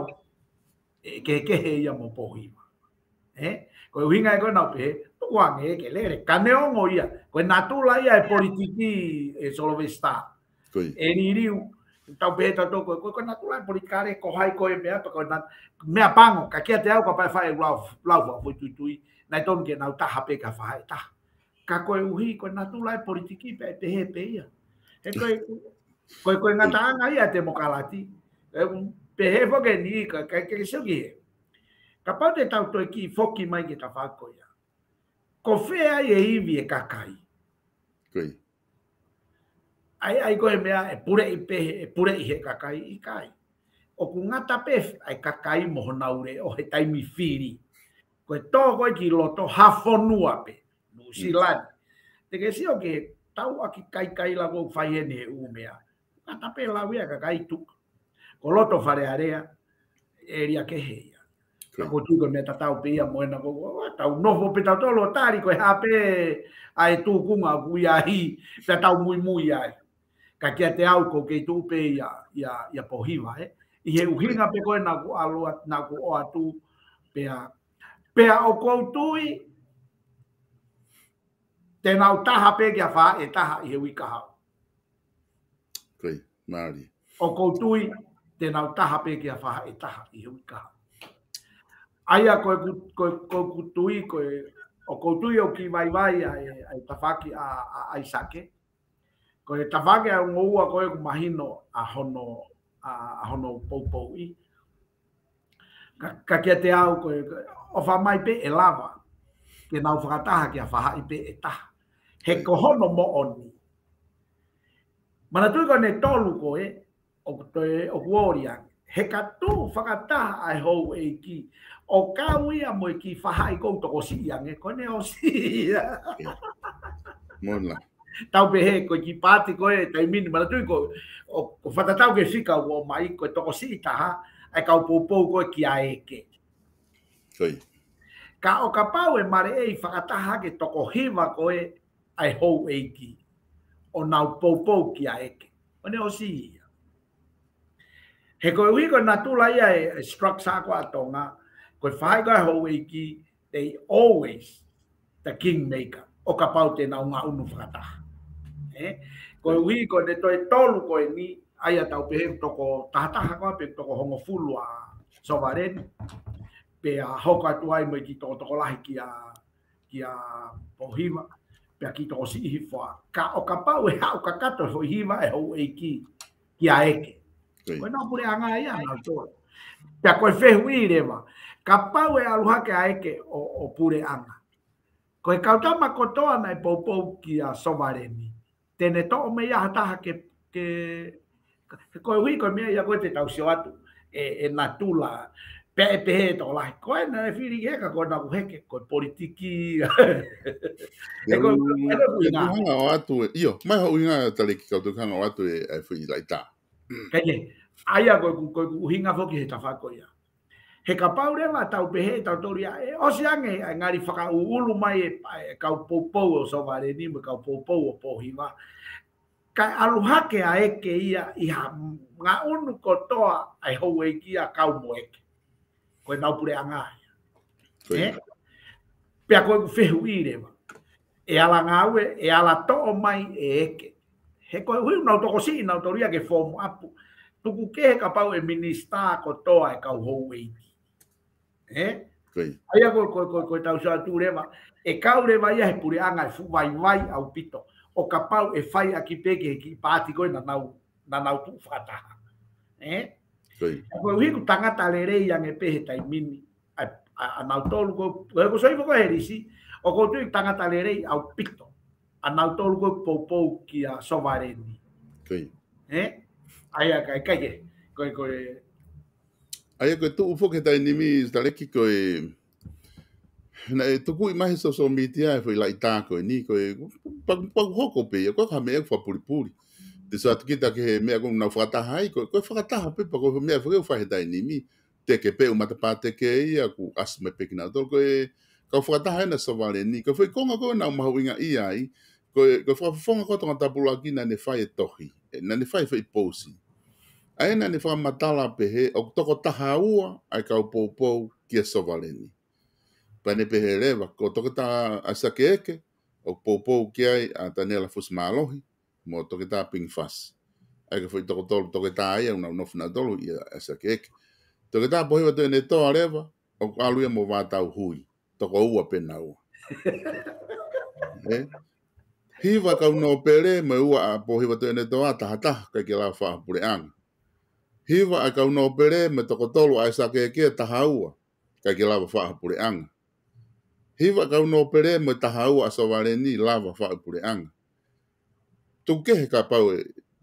ke ia mo pohima ko uhinga e koe nau pe wange ke lere kaneongo ia ko natula ia e politiki e solovesta e riu tau beta to ko natula politikare ko hai ko e mea ko mea pango ka kia te au ka pai fai lau foi tutui na ton ke nau taha pe ka fai ta ka ko uhi ko natula politiki pe he pe ia e ko ngata anga ia te mokalati pe he fo ke ni ka ke sogi ka pa te tau to ki foki mai ke ta fa ko ia ko fe ai e ivi e kakai. ai ko mea e pure I pe e pure I he kakai I kai o ku ngata pe ai kakai mo naure o he taimi firi ko to ko ki loto hafonua pe no silan te ke si o ke tau aki kai la go fai ne u mea ngata pe la wea kakai tu ko loto fare area area ke he ko tu ko me tatau pe ia moena ko tau no vo pe tau lo tari ko hape ai tu kunga ku ia hi pe tau muy ai ka kia te au ko ke tu pe ia pohiva I he uhinga pe ko na ku alu na ku o atu pe o ko tui te nau taha pe kia fa e taha I he wika hau Koi, Mari. O ko tui te nau taha pe kia fa e taha I he wika hau aia ko tui ko o ko tui o ki vai ai tafaki ai sake ko e tafake a ngoua ko e mahino a hono poupou I ka kia te au ko o wha mai pe e lava ke nau whakataha ki a whaha I pe e taha he ko hono mo oni mana tui ko ne tolu ko o kuoriang he ka tu whakataha ai hou e ki o kawia mo ki whaha I kou toko si iange ko ne o si Mona. tau pe he ko ki pati ko e taimini mana tui ko o whatatau ke whika o mai ko toko si taha ai kau poupou ko ki a eke. Koi. Ka o ka pau e mare e whakataha ke toko hiva ko e ai hou e ki o nau poupou ki a eke. O ne o si ia. He ko ui ko natula ia e structure ko atonga ko whai ko ai hou e ki they always the kingmaker o ka pau te nau ngā unu whakataha. Ko ui ko ne toi tolu ko e ni ai atau pe toko tahataha ko pe toko hongo fulu a sovereign pe a hoka tu ai mo ki toko lahi ki a pohima pe ki toko si hi fa ka o ka pau e o ka kato fo hima e ho e ki a eke ko no pure anga ia na to pe ko fe hui reva ka pau e aluha ke a eke o pure anga ko e kautama kotoa na e poupou ki a sovereign tene to o me ia hataha ke ko hui ko me ia ko te tau sio atu e natula pe to la ko na fili ke ka ko na ku heke ko politiki e ko hanga o atu io mai ho inga tale ki ka tu hanga o atu e fui lai ta kage aia ko hinga foki he tafa ko ia he ka paure ma tau pe he tau toria o siange ngari whaka ulu mai e kau poupou o sovereign mo kau poupou o pohima kai aluhake a eke ia iha ngā unu kotoa ai hou e ki a kau mo eke ko nau pure anga pea ko fehu I rewa e ala ngawe e ala to mai e eke he ko hui nau toko si nau toria ke fomu apu tuku ke ka pau e minista kotoa e kau hou e aia ko tau sa tu rewa e kau rewa ia he pure anga e fu vai au pito o ka pau e fai aki peke ki pati ko na nau tu whakataha ko hui ku tangata le rei yang e pehe tai mini a nau tolu ko soivo ko herisi o ko tu tangata le rei au pito a nau tolu ko poupou ki a sovereign aia kai ko aia ko tu ufo ke tai nimi staleki ko na e tuku I mahi social media e foi lai tā koe ni koe pag hoko pe ko ka mea fa puri te sa kita ke mea ko na whakataha ai ko whakataha pe pa ko mea whakeu whahetai nimi te ke pe umata pate ke ia ku asme pe kina tol koe ka whakataha na sovereign ni ko foi konga ko na mahuinga ia ai ko whakafonga ko tonga tapula ki na ne whai e tohi na ne whai posi ai na ne whakamatala pe he o toko taha ua ai kau poupou ki a sovereign pane pehe lewa, ko toke tā asake eke, o poupou ki ai a tanela fus malohi, mo toke tā ping fas. Ai ka fwoi toko tolu, toke tā ai, una unofuna tolu i asake eke. Toke tā pohiwa to ene toa lewa, o aluia mo vātau hui, toko ua pena ua. Hiva kau no pere, me ua a pohiwa to ene toa, tahataha, kai ki la wha pure anga. Hiva a kau no pere, me toko tolu a asake eke, taha ua, kai ki la wha pure anga. Hiva kau no pere me taha ua a sovereign lava wha pure anga. tu ke ka pau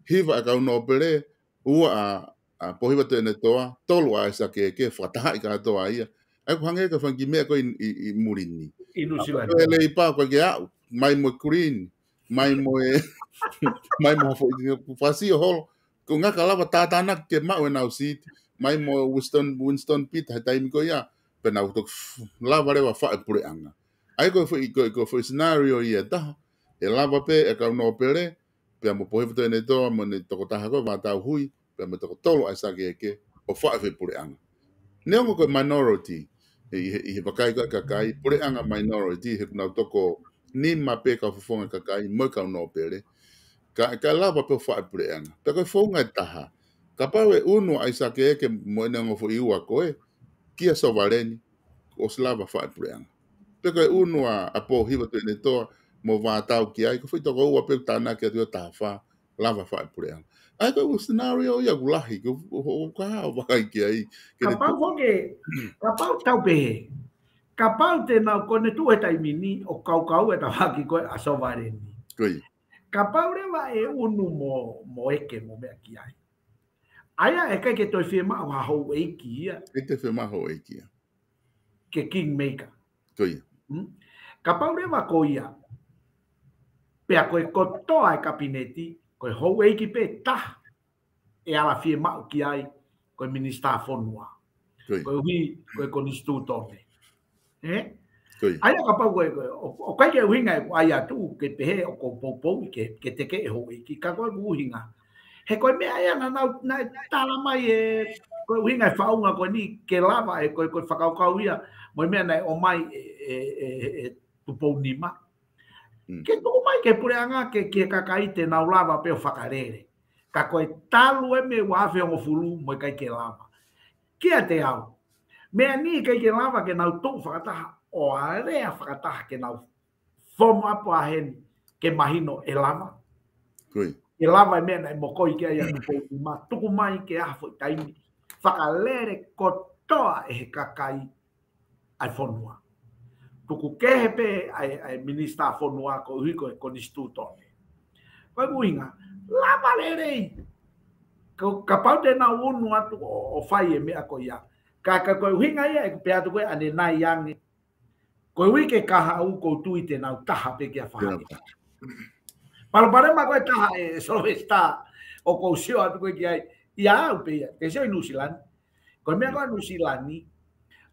hiva ka no pere ua a pohiva te ne toa tolu a sa ke whataha i ka toa ia ai ko hange ka whangi mea ko i murini ele i pā ko ke au mai mo green mai mo mai mo fo fasi hol ko nga ka lava tatana ke ma we now sit mai mo Winston Pitt ha time ko ia pena to lava le wa fa pure anga ai ko fo scenario ia ta e lava pe e ka no pere pe mo pohiva te ne toa mo ne to ta ko va ta hui pe me to tolo ai sa ke o fa fe pure anga ne ngo ko minority i pakai ka kai pure anga minority he na to ko ni ma pe ka fonga ka kai mo ka no pere ka lava pe fa pure anga pe ko fonga taha ka pa we uno ai sa ke mo ne ngo fo iwa ko e kia sovareni o slava fa pure anga pe ko uno a po hiva te ne to mo va tau ki ai ko foi to ko wa pe tana ke to ta fa lava fa pure anga ai ko scenario ia gulahi ko ka va kai ki ai ka pa ka pa tau pe ka pa te na ko ne tu e tai mini o kau e ta ha ki ko a sovareni koi ka pa re va e unu mo eke mo me ki ai aia e kai ke to firma wa ho e ki ia e te firma ho e ki ke kingmaker koi ka pa re va ko ia pe a ko to ai kabineti ko ho e ki pe ta e ala firma ki ai ko minister fonua ko wi ko instituto ai ka pa o kai ke winga ai atu ke pe o ko popo ke te ke ho e ki ka ko winga he ko me ai na tala mai e ko winga faunga ko ni ke lava e ko whakau ia mo me na o mai tupo nima ke to mai ke pure anga ke kakai te na lava pe whakarere ka ko talu e me wa fe o fulu mo kai ke lava ke te au me ni ke lava ke na to whakataha o area whakataha ke na fomo apo a hen ke mahino e lava e lava me na mo koi ke ia tupo ma tuku mai ke a fo taimi whakalere ko toa e kakai ai fonua tuku kehepe ai minister fonua ko hiko ko instituto vai buinga lava lerei ko kapau te na unu atu o fai e me ako ia ka ko hinga ia e pe atu ko ane nai yang ko wi ke kaha u ko tuite na taha pe ke fa para ma ko taha e so está o ko sio atu ko ki ai ia u pe te sio New Zealand ko me ko New Zealand ni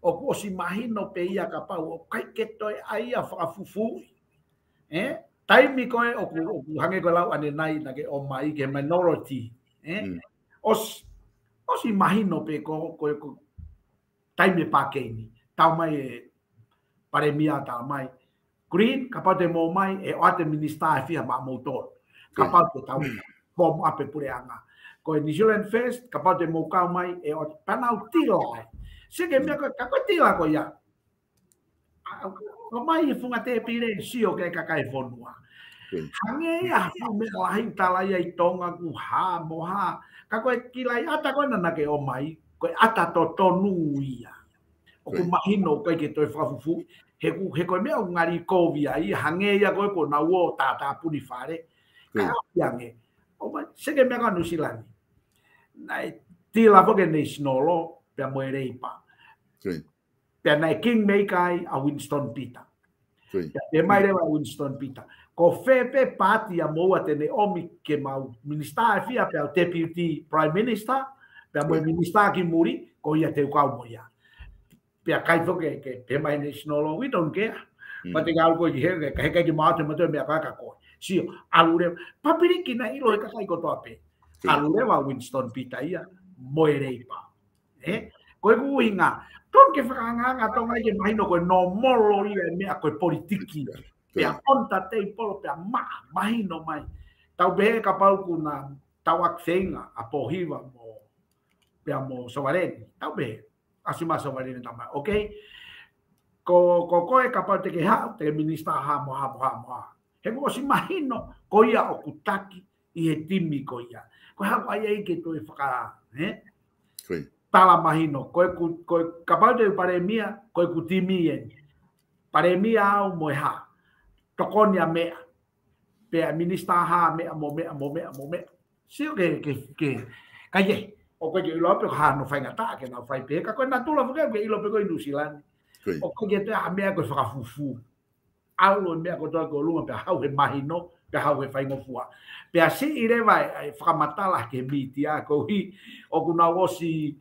o po si imagino pe ia kapau o kai ke toi ai a fufu taimi ko o hange ko lau ane nai na ke o mai ke minority os imagino pe ko taimi pa ke ni tau mai pare mia ta mai green kapau te mo mai e o ate minister fia ma motor kapau te tau bom ape pure anga ko New Zealand Fest kapau te mo ka mai e o panau tiro se ke me ka tira ko ya o mai funga te pire sio ke kakai fonua hange ya fu me la hintala ya itonga ku ha moha ka ko kilai ata ko na ke o mai ko ata to tonu ia o ku mahino ko ke to fafufu he ko me o ngari ko via i hange ya ko na wo ta puni fare ka yange o mai se ke me ka New Zealand nai tila fo ke national pe mo reipa pe na kingmaker a Winston Peter pe mai a Winston Peter ko fepe pati a mo atene omi ke mau minister fia pe deputy prime minister pe mo minister ki muri ko ia te ka mo ia pe kai fo ke pe mai national we don't care but te gal ko he ka ki ma te mo te me ka ko si alure papiri ki na ilo ka kai ko to ape alure wa Winston Peter ia mo reipa ko ku inga ton ke whakanganga tonga i ke mahino koe no moro i e mea koe politiki. Pea onta te i polo pea mahino mai. Tau behe ka pau kuna tau aksenga a pohiva mo pea mo sovareni. Tau behe. Asima sovareni tamai. Ok? Ko koe ka pau te ke hao, te ke minister ha. He ko si mahino ko ia o kutaki i he timi ko ia. Ko hao ai ai ke toi whaka. Tala mahino, koe kapau te paremia, koe ku timi e. Paremia au moe ha. Tokonia mea. pe minister ha me sio que calle o que lo pe ha no fai ngata que no fai pe ka ko na tu lo ke ilo pe ko New Zealand o ko ye te a me ko fa fufu aulo me ko to ko lu pe ha we mahino pe ha we fai no fua pe asi ire vai fa matala ke mitia ko hi o kuna wosi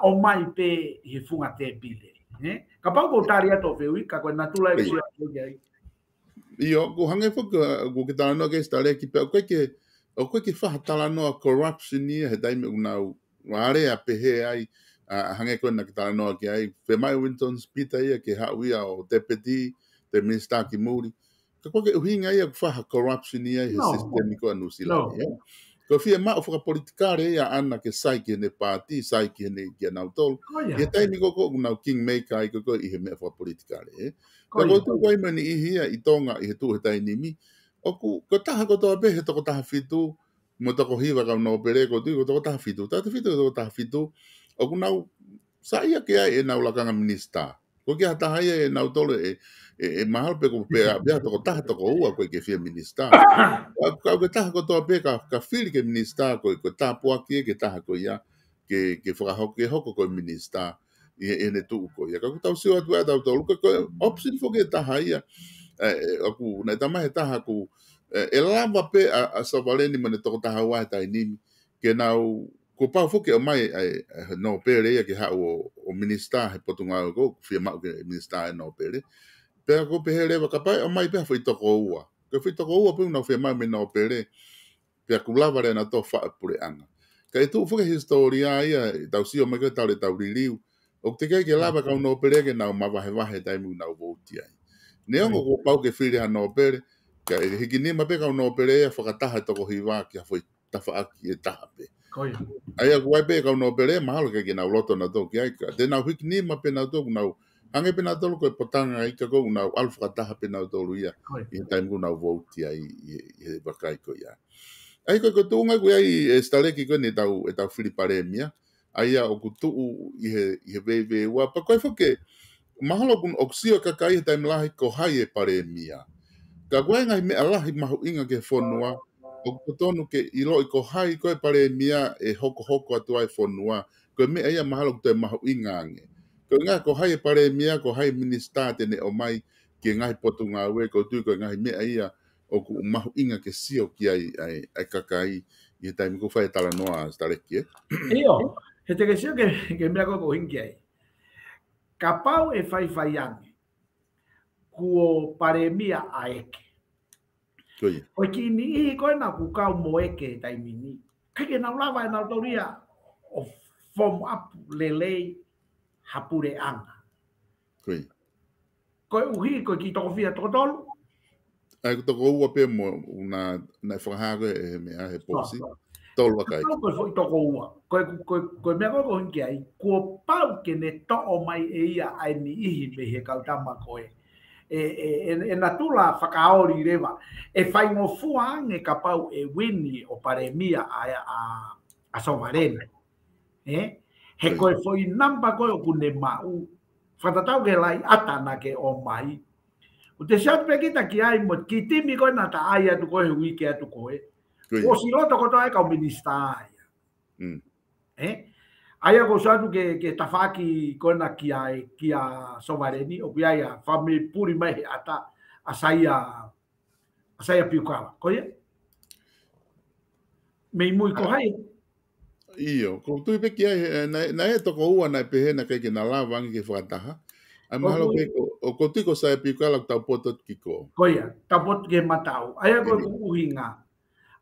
o mai pe he funga te pile ka pa ko taria to fe wi ka ko na tu la ko ya Io, ko hange fo ko ke tala no ke stare ki pe o ke fa tala no corruption ni he dai me una ware a pe he ai hange ko na ke tala no ke ai fe mai Winton Spita ia ke ha wi o deputy te minister ki muri ko ke hinga ia fa corruption ni he sistemiko anu sila ia ko fia ma o fa politikare ia ana ke sai ke ne party sai ke ne ke na tol ia tai ni ko na king maker ai ko i he me fa politikare Ka tu koi mani I hia I tonga I he tu he tai nimi. Oku, ko taha ko toa pe he toko taha fitu, mo toko hiwa ka no pere ko tu, ko toko taha fitu. Tata fitu ko toko taha fitu. Oku nau, sa ia ke ai e nau lakanga minista. Ko kia taha ia e nau tolo e mahal pe ko pea, pea toko taha toko ua koe ke fia minista. Ka ke taha ko toa pe ka whiri ke minista, ko taha puaki ke taha ko ia, ke whakahoke hoko koe minista. I ne tu ko ia ka tau siwa tu ata tau ko option fo ke taha ia aku na tama he taha ku e lava pe a savaleni mane to taha wa tai ni ke nau ko pa fo ke mai no pere ia ke ha o minister he potunga ko fia ma ke minister no pere pe ko pe hele ka pa mai pe foi to ko ua ke foi to ko ua pe no fia mai me no pere pe ku lava na to fa pure anga ka tu fo ke historia ia tau sio me ke tau le tau riliu o te kai ke lava ka no pere ke na ma vahe tai mu na voti ai ne ngo ko pau ke fili ha no pere ka hiki ni ma pe ka no pere ya fakataha to ko hiwa ki foi tafa aki e tape ai a wai pe ka no pere ma lo ke na loto na to ki ai ka de na hiki ni ma pe na to na ange pe na to ko potanga ai ka ko na alfa taha pe na to luia i tai mu na voti ai e bakai ko ya ai ko tunga ko ai stale ki ko ni tau e tau fili paremia aia o kutu I he veve wa pa koe foke mahalo kun oksio ka kai tai mlahi ko hai e pare mia ka koe ngai me alahi mahu inga ke fonua o kutonu ke ilo I ko hai koe pare mia e hoko atu ai fonua ko me aia mahalo te mahu inga ange ko ngai ko hai e pare mia ko hai minista tene o mai ke ngai potunga we ko tu ko ngai me aia o ku mahu inga ke sio ki ai kakai I tai ko fai tala noa stare ki Io he te que que me hago con que capau e fai faiange kuo paremia a eke o ki ni ko na ku ka mo eke tai mini ke na lava na autoria o form up lele hapure anga ko uhi ko ki to fia to tol ai to ko ua pe mo una na fahaga e me a he posi tolo kai ko foi to ko ua ko me ko ko ki ai ko pau ke ne to o mai e ia ai ni I me he kautama ko e natula whakaori rewa e whai ngō fuange ka pau e wini o paremia a Sovarena he koe foi namba koe o kune mau whatatau ke lai atana ke o mai o te siatu pe kita ki ai mo ki timi koe na ta ai atu koe hui ke atu koe o si roto koto ai kau minista ai Aya ko satu ke tafaki ko na kia Sovareni o kia ya fami puri mai ata asaya piukala ko ye me muy ko hai io ko tu pe kia na e to ko ua na pe na ke na lava ngi fataha ai mahalo ke ko tu ko sa piukala ta potot kiko ko ye ta pot ke matau aya ko uhinga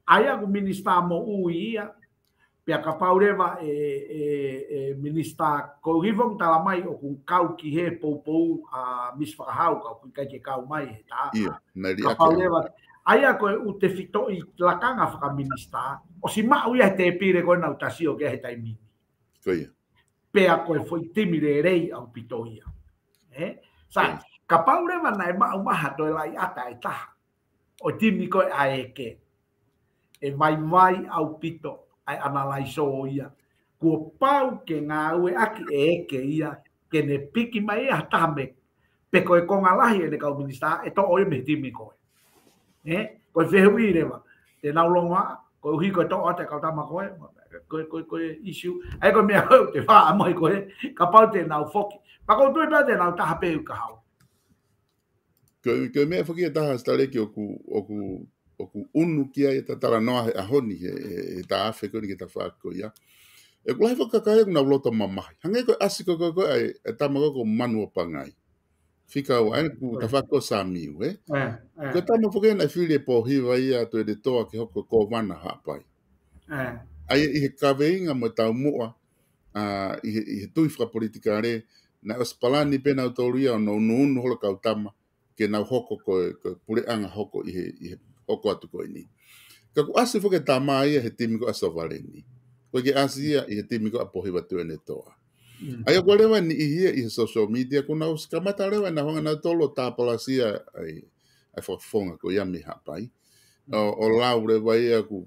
aya ko minista mo uia pia ka paureva minista ko rivong talamai o ku kau ki he pou a misfahau ka ku kai ke kau mai ta ka paureva aya ko u te fito I lakanga fa minista o si ma uia te pire ko na utasio ke he taimi ko ia pia ko foi timire rei au pitoia sa ka paureva na ma uma to lai ata ita o timi ko aeke e vai au pito ai analaiso ia ko pau ke ngā ue aki eke ia ke ne piki mai a tame pe koe konga lahi e ne kau minista e to oi me timi koe Ko fe hui re wa te na longa ko hi ko to ate ka tama ko issue ai ko me te fa mo ko ka pa te na foki pa ko tu pa te na ta pe ka ha ko me foki ta stare ki oku unu ki ai ta tala no a honi e ta afe ko ni ta fa ko ya e ko lai foka ka e na loto mama hange ko asiko ko ai e ta mo ko manu pangai fika o ai ku ta fa ko sa mi we ko ta mo foki na fili po hi wa ia to de to ki hoko ko wana ha pai ai i ka veinga mo ta mo i tui fra politika re na ospalani pena autoria no no holo ka tama ke na hoko ko pure anga hoko i hoko atu ko ni ka ku asi foke tama ia he timi ko asovaleni ko ke asi ia i he timi ko apohi watu ene toa ai ko lewa ni i social media ko na uskamata lewa na honga na tolo tapalasia ai fonga ko ia mi hapai o laure vai aku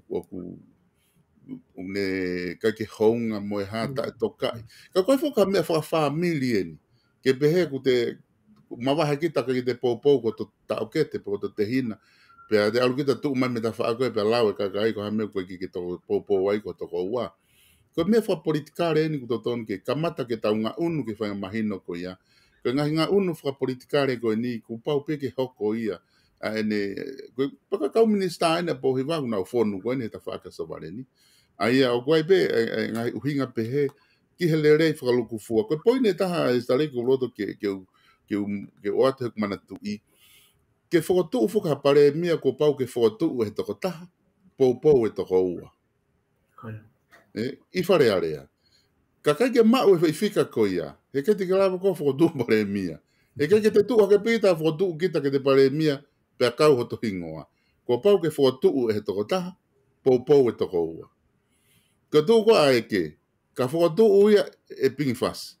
ne ka ke honga mo hata tokai ka ko foka me fa family ni ke behe ku te mawa kita ke te popo ko to ta o ke te po te hina pe de algo kita tu mai me ta fa ko pe lawe ka kai ko me ko ki to popo wai ko to ko wa ko me fa politikare ni ko ton ke kamata ke ta unga unu ke fa mahino ko ya ko nga unu fa politikare ko ni ku pa pe ke hoko ia ene ko pa ka minista ene po hiwa na fonu ko ne ta fa ka so vale ni ai o kwai pe ngai uhinga pe he ki hele rei fra luku fua ko poine taha estare ko loto ke o ate mana tu i ke foto fuka pare mia ko pau ke foto e to taha po e to ua i fare area ka ke ma o fika ko ia e ke te grava ko foto pare mia e ke te tu ke pita foto kita ke te pare mia pe ka ho to hingoa ko pau ke foto e to taha po e to ua ka tu ko ai ke ka foto uia e ping fas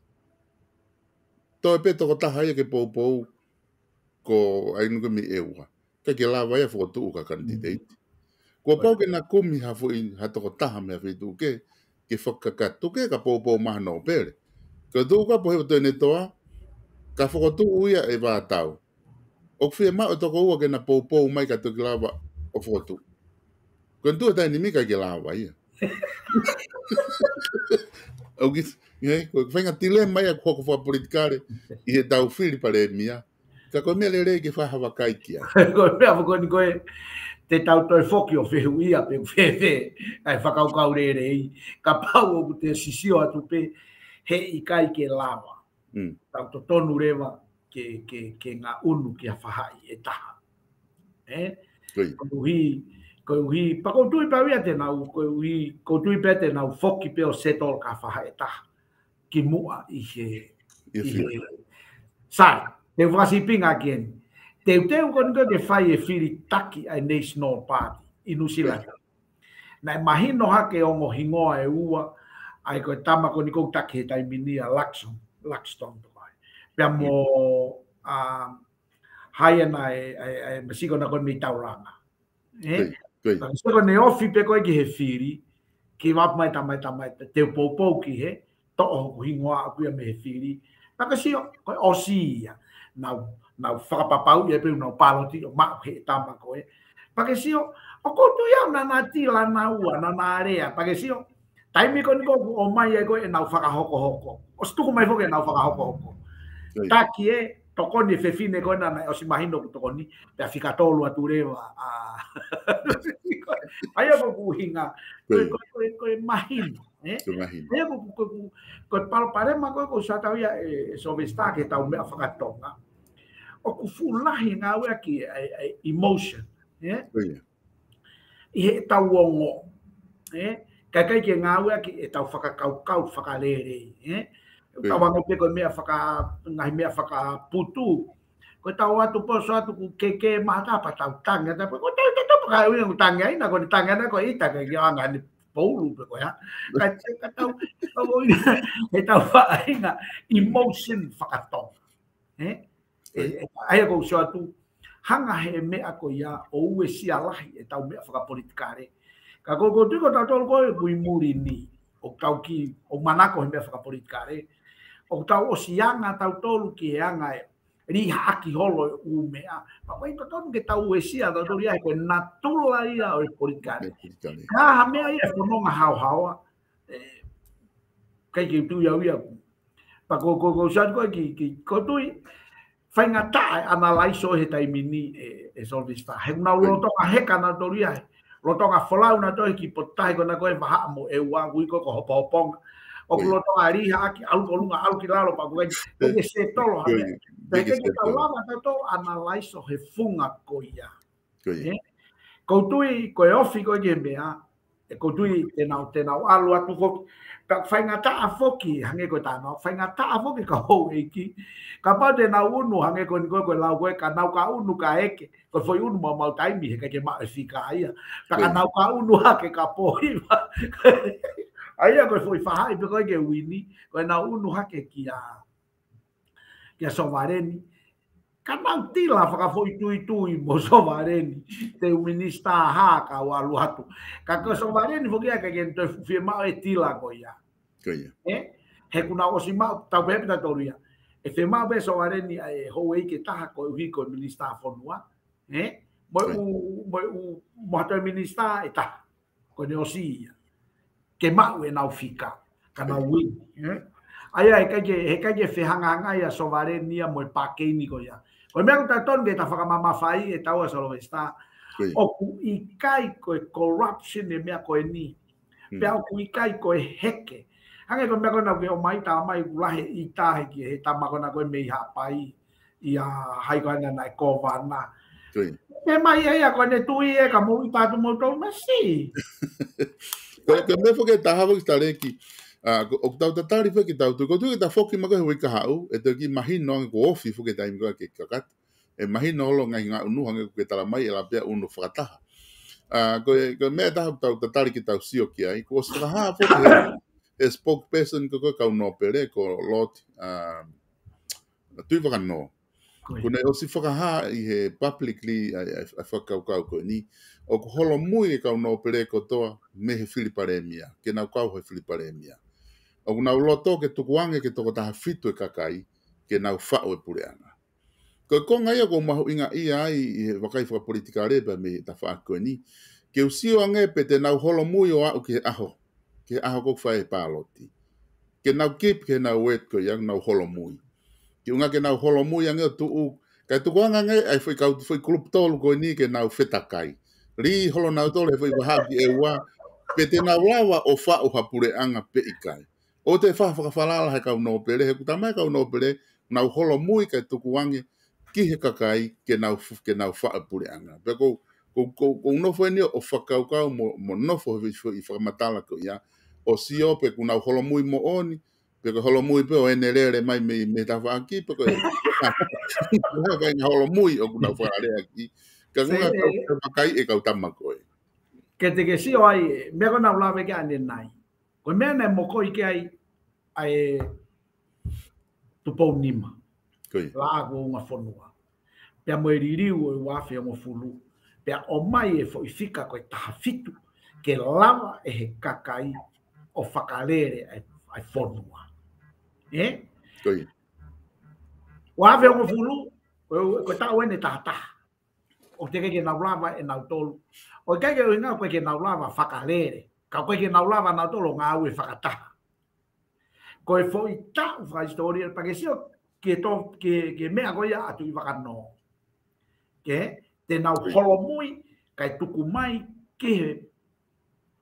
to e peto ko taha ia ke po ko ai nuka mi ewa ka ke la vai foto u ka candidate ko pau ke na kumi ha fo in ha to ko taha me fe tu ke foka ka tu ke ka po ma no pere ka tu ko po to ne toa ka foto uia e va tau o fe ma to ko u ke na po mai ka to lava o foto ko tu ta ni mi ka ke la vai o que ko venga dilema ia ko fa politikare i da o fili pare mia ka ko me le ke fa hava kai kia ko me avo ko ni ko te tau to foki o fe huia pe fe ai fa kau kau re ka pau o te sisio atu pe he i kai ke lava tau to tonu rewa ke nga unu ki a whahai e taha ko hui pa ko tui pa wia te nau ko tui pe te nau foki pe o setol ka whahai e taha ki mua i he sai te wasi pinga kien te kon ko ke whai e whiri taki ai National Party i Nusilanda na mahino hake o ngo hingoa e ua ai ko tama ko ni ko taki he tai minia Laxton pe mo hai na e masiko na ko mi tauranga so ko ne ofi pe ko ki he whiri ki wa mai tamai te popo ki he to o hingoa ku me he whiri pa ka si ko osia na whakapapau e pe na paloti o ma he tama ko e pa ka si o ko tu ya na tila na ua na area pa ka si o taimi ko ni ko o mai e ko e na whakahoko o stu ko mai fo ke na whakahoko taki e toko ni fefine ko na o si mahino ko toko ni pe fika tolu aturewa ai ko kuhinga ko mahino ai ko pare ma ko sa ta ia so vesta ke ta me afakatonga o ku fulahi nga we ki emotion e ta wongo kai ke nga we ki e ta whakakau whakalere Tawang pe ko mea whaka ngai mea whaka putu ko tau atu po so atu ke mata pa tau tanga ta ko tau pa ka tanga ina ko tanga na ko ita ke anga ni polu pe ko ya ka tau e tau fa ina emotion whakatong ai ko so atu hanga he mea ko ya o ue sia lahi e tau mea whaka politikare ka ko tu ko tau ko bui muri ni o tau ki o manako he mea whaka politikare o tau o sianga tau tolu ki e anga e riha aki holo umea pa mai to ton ke tau esia do ria ko natula ia o polikane ha me ai e no hau hau kai ki tu ia pa ko sa ko ki ko tu fai ngata analyze o he taimini e solvista he na lo to he kana do ria lo to nga fola una to ki potai ko na ko e va mo e wa wi ko hopong o lo to ari ha ki al ko lunga al ki lalo pa ko e se tolo ha Porque que falava tanto analyze o refunga coia. Ko tui ko ofi ko ge mea e ko tui tenau alu atu fo ka fai ngata afoki hange ko tano fai ngata afoki ka ho eki ka pa de na unu hange ko ko la ko ka nau ka unu ka eke ko foi unu mau taimi he ka ke ma fika ia ka nau ka unu ha ke ka poi aia ko foi fa hai ko ge wini ko na unu ha ke kia que sovareni kana tila faka foi tui mo sovareni te o ministra ha ka o alu hatu ka ko sovareni fo kia ka que to firma e tila ko ya he kuna o sima ta be ta toria e firma be sovareni e ho e ke ta ko vi ko ministra fonua mo ta ministra e ta ko ne osia que ma e na fika kana wi Aya he kaje fehanga ia sovarenia mo pakeni ko ya. Ko me ta ton ge ta faka mama fai e tau solo está. O ku ikai ko corruption e me ko ni. Pe o ku ikai ko heke. Hange ko me ko na ge o mai ta mai ulahe ita he ki he ta ma ko na ko me ha pai ia hai ko na ko vana. E mai ia ko ne tu e ka mo ta tu mo to masi. Ko me fo ke ta ha vo sta ki o tau tatari fe ki tau tu ko tu ki ta foki ma ko hui ka hau e te ki mahino ang ko ofi fu ke ta imgo ke kakat e mahino lo ngai nga unu hang ke tala mai e la pe unu fakata ko me ta tau tatari ki tau sio ki ai ko sa ha fu e spokesperson ko ka no pere ko lot tu va no ko ne o si faka ha i he publicly a faka ko ni o ko holo mui ka no pere ko to me he filiparemia ke na ka ho filiparemia o na loto ke tukuange ke toko taha fitu e kakai ke nau whao e pureanga. Ko ngai ako mahu inga ia ai i wakai whaka politika reba me ta wha koe ni ke usio ange pe te nau holo mui o au ke aho kok whae pāloti. Ke nau kip ke nau wet ko yang nau holo mui. Ke unga ke nau holo mui ange o tuu kai tukuanga nge ai whai kulup tolu koe ni ke nau whetakai. Ri holo nau tolu e whai wahaki e ua pe te nau lawa o whao hapureanga pe ikai. O te whakawhalala he kau no pere, he kutamai kau no pere, nau holo mui kai tukuange ki he kakai ke nau whaapure anga. Pea ko nofo e nio o whakaukau mo nofo i whakamatala ko ia, o sio pe ku nau holo mui mo oni, pe ko holo mui pe o ene rere mai me ta whaaki, pe ko e holo mui o ku nau whaare aki, ka kunga kau kakai e kau tamako e. Ke te ke sio ai, mea ko nau lawe ke ane nai. Ko mea nei moko i ke ai tupou nima. La ako unga whanua. Pea mo e ririu e wafe o fulu. Pea o mai e fo i fika koe taha fitu ke lava e he kakai o whakarere ai whanua. Wafe o fulu, koe tau ene taha taha. O te keke nau lava e nau tolu. O keke o inga koe ke nau lava whakarere. Ka koe ke nau lava nau tolo ngā ue whakataha. Ko e foi ta fa historia pa que sio que mea goia atu i wakano. Ke te nau holo mui kai tuku mai ke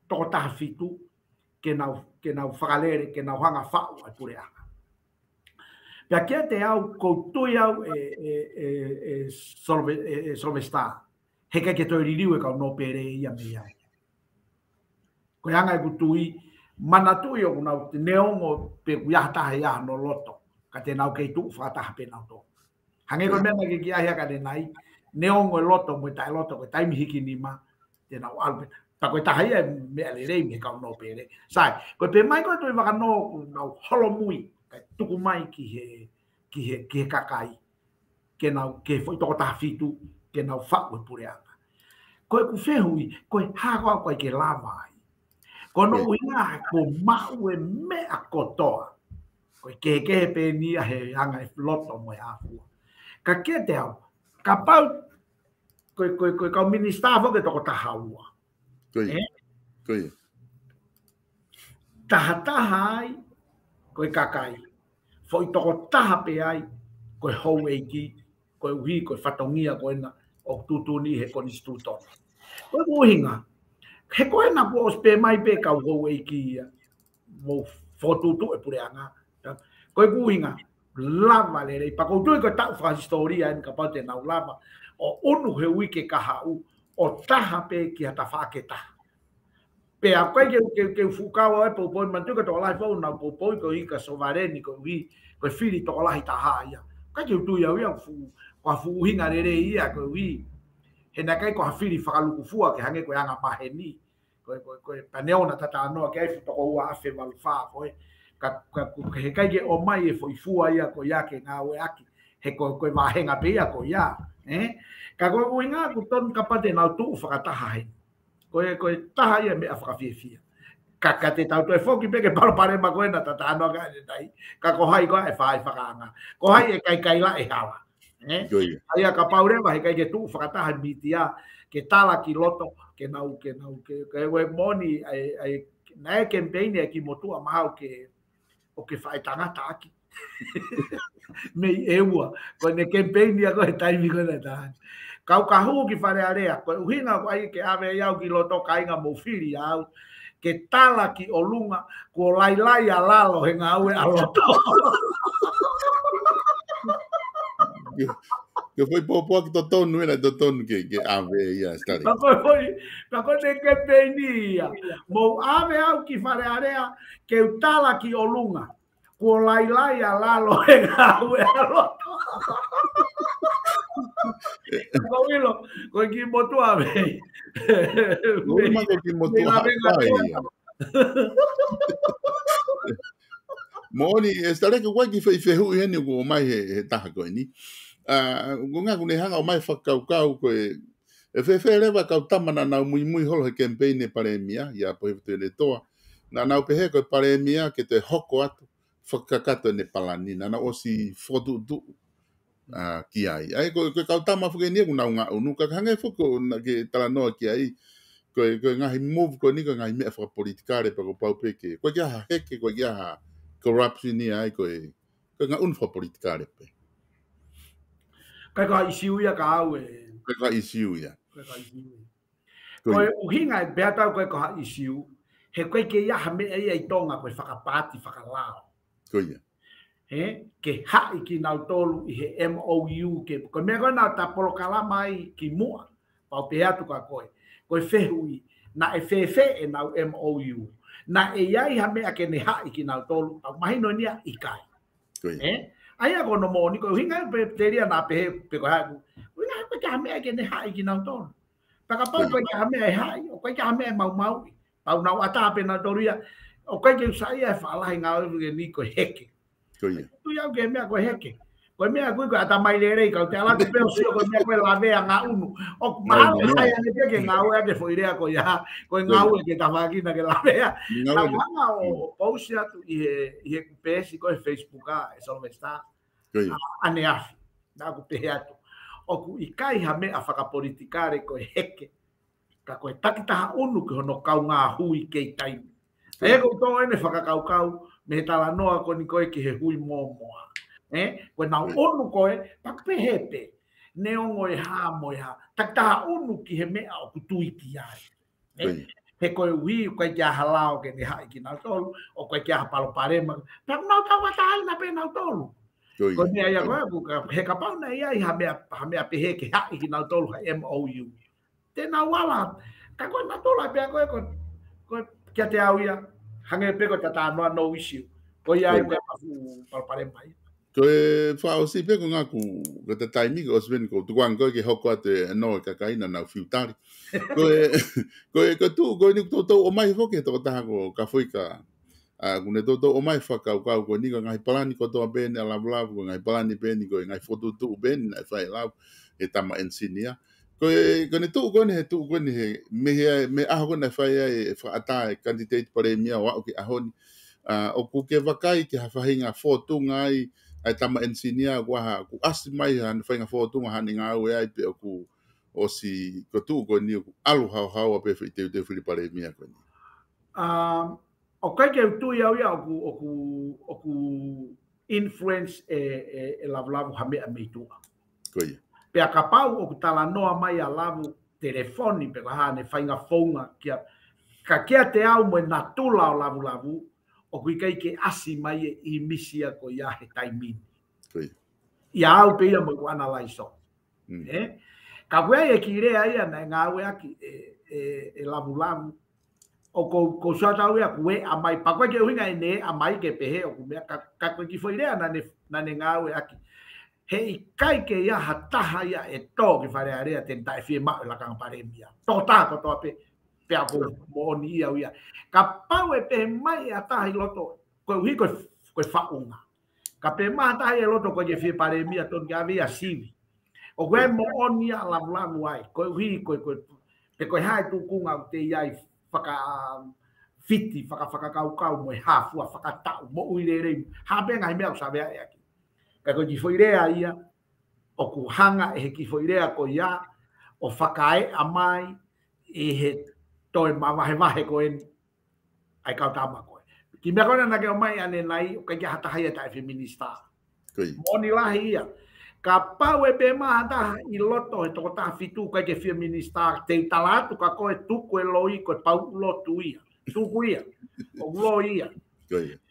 toko taha fitu ke nau whakalere, ke nau hanga whau ai pureanga. Pea kia te au koutui au solvesta. Heka ke toi ririu e kau no pere ia mea. Ko anga e kutui mana tu yo na te neongo pe ya ta ya no loto ka te nau ke tu fa ta pe na to hange ko mena ke ya ka de nai neongo loto mo ta loto ko tai mi hiki ni ma te nau al ta ko ta ya me ale re me ka no pere sai ko pe mai ko to va no nau holo mui ka tu ku mai ki he kakai ke nau ke foi to ta fitu ke nau fa ko pureanga ko ku fehui ko ha ko ke lava kono uina ko mau e mea kotoa. Ko ke pe ni he anga e loto mo e afu. ka kia te au ka pau ko ka minister fo ke to ta haua Koi taha ai ko kakai fo i to taha pe ai ko hou e ki ko wi ko fatongia ko na o tutuni he konstituto ko uhinga he ko na po spe mai pe ka hou e ki mo fotutu e pureanga ko uhinga lava le pa ko tu ko ta fa historia en kapate na lava o unu he wiki ka hau o taha pe ki ata fa ke ta pe a ko ke fukao e po po man tu ko to la fo na po po ko i ka sovareni ko vi ko fili to la ta ha ya ka ke tu ya ya fu kwa fu hinga re ia ko vi he na kai ko fili fa lu fu ke hange ko anga pa he ni ko paneo na tata no ke fu to ko wa fe val fa ko ka he kai ke o mai e fo i fu ia ko ya ke nga we aki he ko va henga pe ia ko ya ka ko winga ku ton kapate na tu fa ta ha he ko taha ia me afaka fia ka te tau to foki pe ke palo pare ma koena tata no ga dai ka ko hai ko e fai fakanga ko hai e kai la e hawa ai ka paure ba kai ke tu faka taha bitia ke tala ki loto ke nau ke we moni ai na campaign e ki motua mau ke o ke fai tangata aki me ewa ko ne campaign ia ko tai mi ko na kau kahu ki whare area, ko uhinga ko ai ke ave iau ki loto kainga mo whiri au, ke tala ki o lunga, ko lailai a lalo he ngā ue a loto. Ke foi popo ki to tonu ena to tonu ke ave ia stari. Pa ko ne ke penia, mo ave au ki whare area, ke tala ki o lunga, ko lailai a lalo he ngā ue a loto. Ko ki motua me. Uma ko ki motua pai. Moni estare ko ki fe hu heni ko mai he taha ko ni. Ko nga ko ne hanga o mai whakau ko e fe rewa kau tamana na mui holo he campaign e paremia ya po he le toa. Na pe he ko paremia ke te hoko atu whakakato ne palani na osi fotu tu ki ai ko kau tama fuke ni una nga unu ka hanga foko na ke tala no ki ai ko nga hi move ko ni ko nga me fa politikare pa ko pau pe ke ko ya heke ko ya corruption ni ai ko nga un fa politikare pe ka isiu ya ka au ka isiu ya ko uhinga beata ko ka isiu he ko ke ya me ai tonga ko whakapati whakalao ko ya ke hai ki nau tolu i he MOU ke ko me gona ta polo kala mai ki mua pa pe atu ka koe fehui na e fefe e nau MOU na e ai ha me ake ne hai ki nau tolu pa mai no nia i kai ai a kono mo ni ko hinga pe teria na pe ko ha winga ko ka me ake ne hai ki nau tolu pa ka pa ko ka me hai o ko ka me mau pa nau ata pe na toria o ko ke sai e fala hinga ni ko heke tu ya ke me ko heke ko me ko ata mai le ka te ala te pe sio ko me ko la vea nga unu o ma sai ne ke nga o ke foi rea ko ya ko nga o ke ta máquina que la vea la manga o posia tu i PS ko Facebook e só está ane afi na ko pe atu o ku i kai ha me a faka politikare ko heke ka ko takita unu ko no kau nga hui ke tai e ko to ene faka kau me tala noa ko ni ko ki he hui momoa ko na onu ko pa pe hepe ne ongo e ha mo ya takta onu ki he me o kutui ki ai he ko wi ko ya halao ke ni ha ki na tolu o ko ya palo parema pa na ta wa ta na pe na tolu ko ni ai ko he ka pa na ai ha me pe he ki ha ki na tolu MOU te na wala ka ko na tolu pe ko kia te au ia hange pe ko tata no issue ko ia ko pa parema ko fa o si pe ko nga ku ko te taimi ko sven ko tuan ko ke hoko ate no ka kaina na fiutari ko tu ko ni to o mai fo ke to ta ko ka foi ka ku ne to o mai fa ka ko ni ko ngai palani ko to ben ala bla ko ngai palani ben ko ngai foto tu ben na fa la e tama ensinia ko ne tu ko ne me a ko na fa e fa ata candidate para mia wa o ke ahoni o ku ke vakai ke ha fa hinga foto ngai ai tama ensinia wa ku asi mai han fainga foto nga han nga we ai pe ku o si ko tu ko ni alu hau pe te Filipare mia ko ni o kai ke tu ia oku influence lavu hame ameitua ko ia pe akapau oku tala noa mai a lavu telefoni pe ha ne fainga fonga kia ka kia te au mo na tula o lavu o kui kai ke asi mai I misia ko ia he taimini. Ia au pe ia mo ku analyze o. Ka koe e ki rea ia na ngā ue aki lavu o ko sata ue aku e amai pa koe ke uhinga e ne amai ke pehe o ku mea ka koe ki foi rea na ne ngā ue aki. He I kai ke ia hataha ia e tō ki whare area tentai fie mau la kanga paremia. Tō tā ko tō pe ako mooni ia uia. Ka pau e pe mai a tahi loto koe uhi koe whaunga. Ka pe mai a tahi e loto koe ke fie paremia ton kia via sivi. O koe mooni ia lavu ai. Koe uhi koe hae tukunga o te iai whaka fiti, whaka kau mo e hafua, whaka tau, mo uire rei. Hapenga hi mea o savea e aki. Ka koe ki whoirea ia, o ku hanga e he ki whoirea ko ia, o whakae amai, e he toi mawahe koe ai kau tama koe. Ki mea koe na ke o mai ane nai, o kai ki hatahai e tae feminista. Moni lahi ia. Ka pau e pe maha I loto he toko taha fitu kai ke feminista, te talatu ka koe tuku e loi koe pau lotu ia. Tuku ia. O lo ia.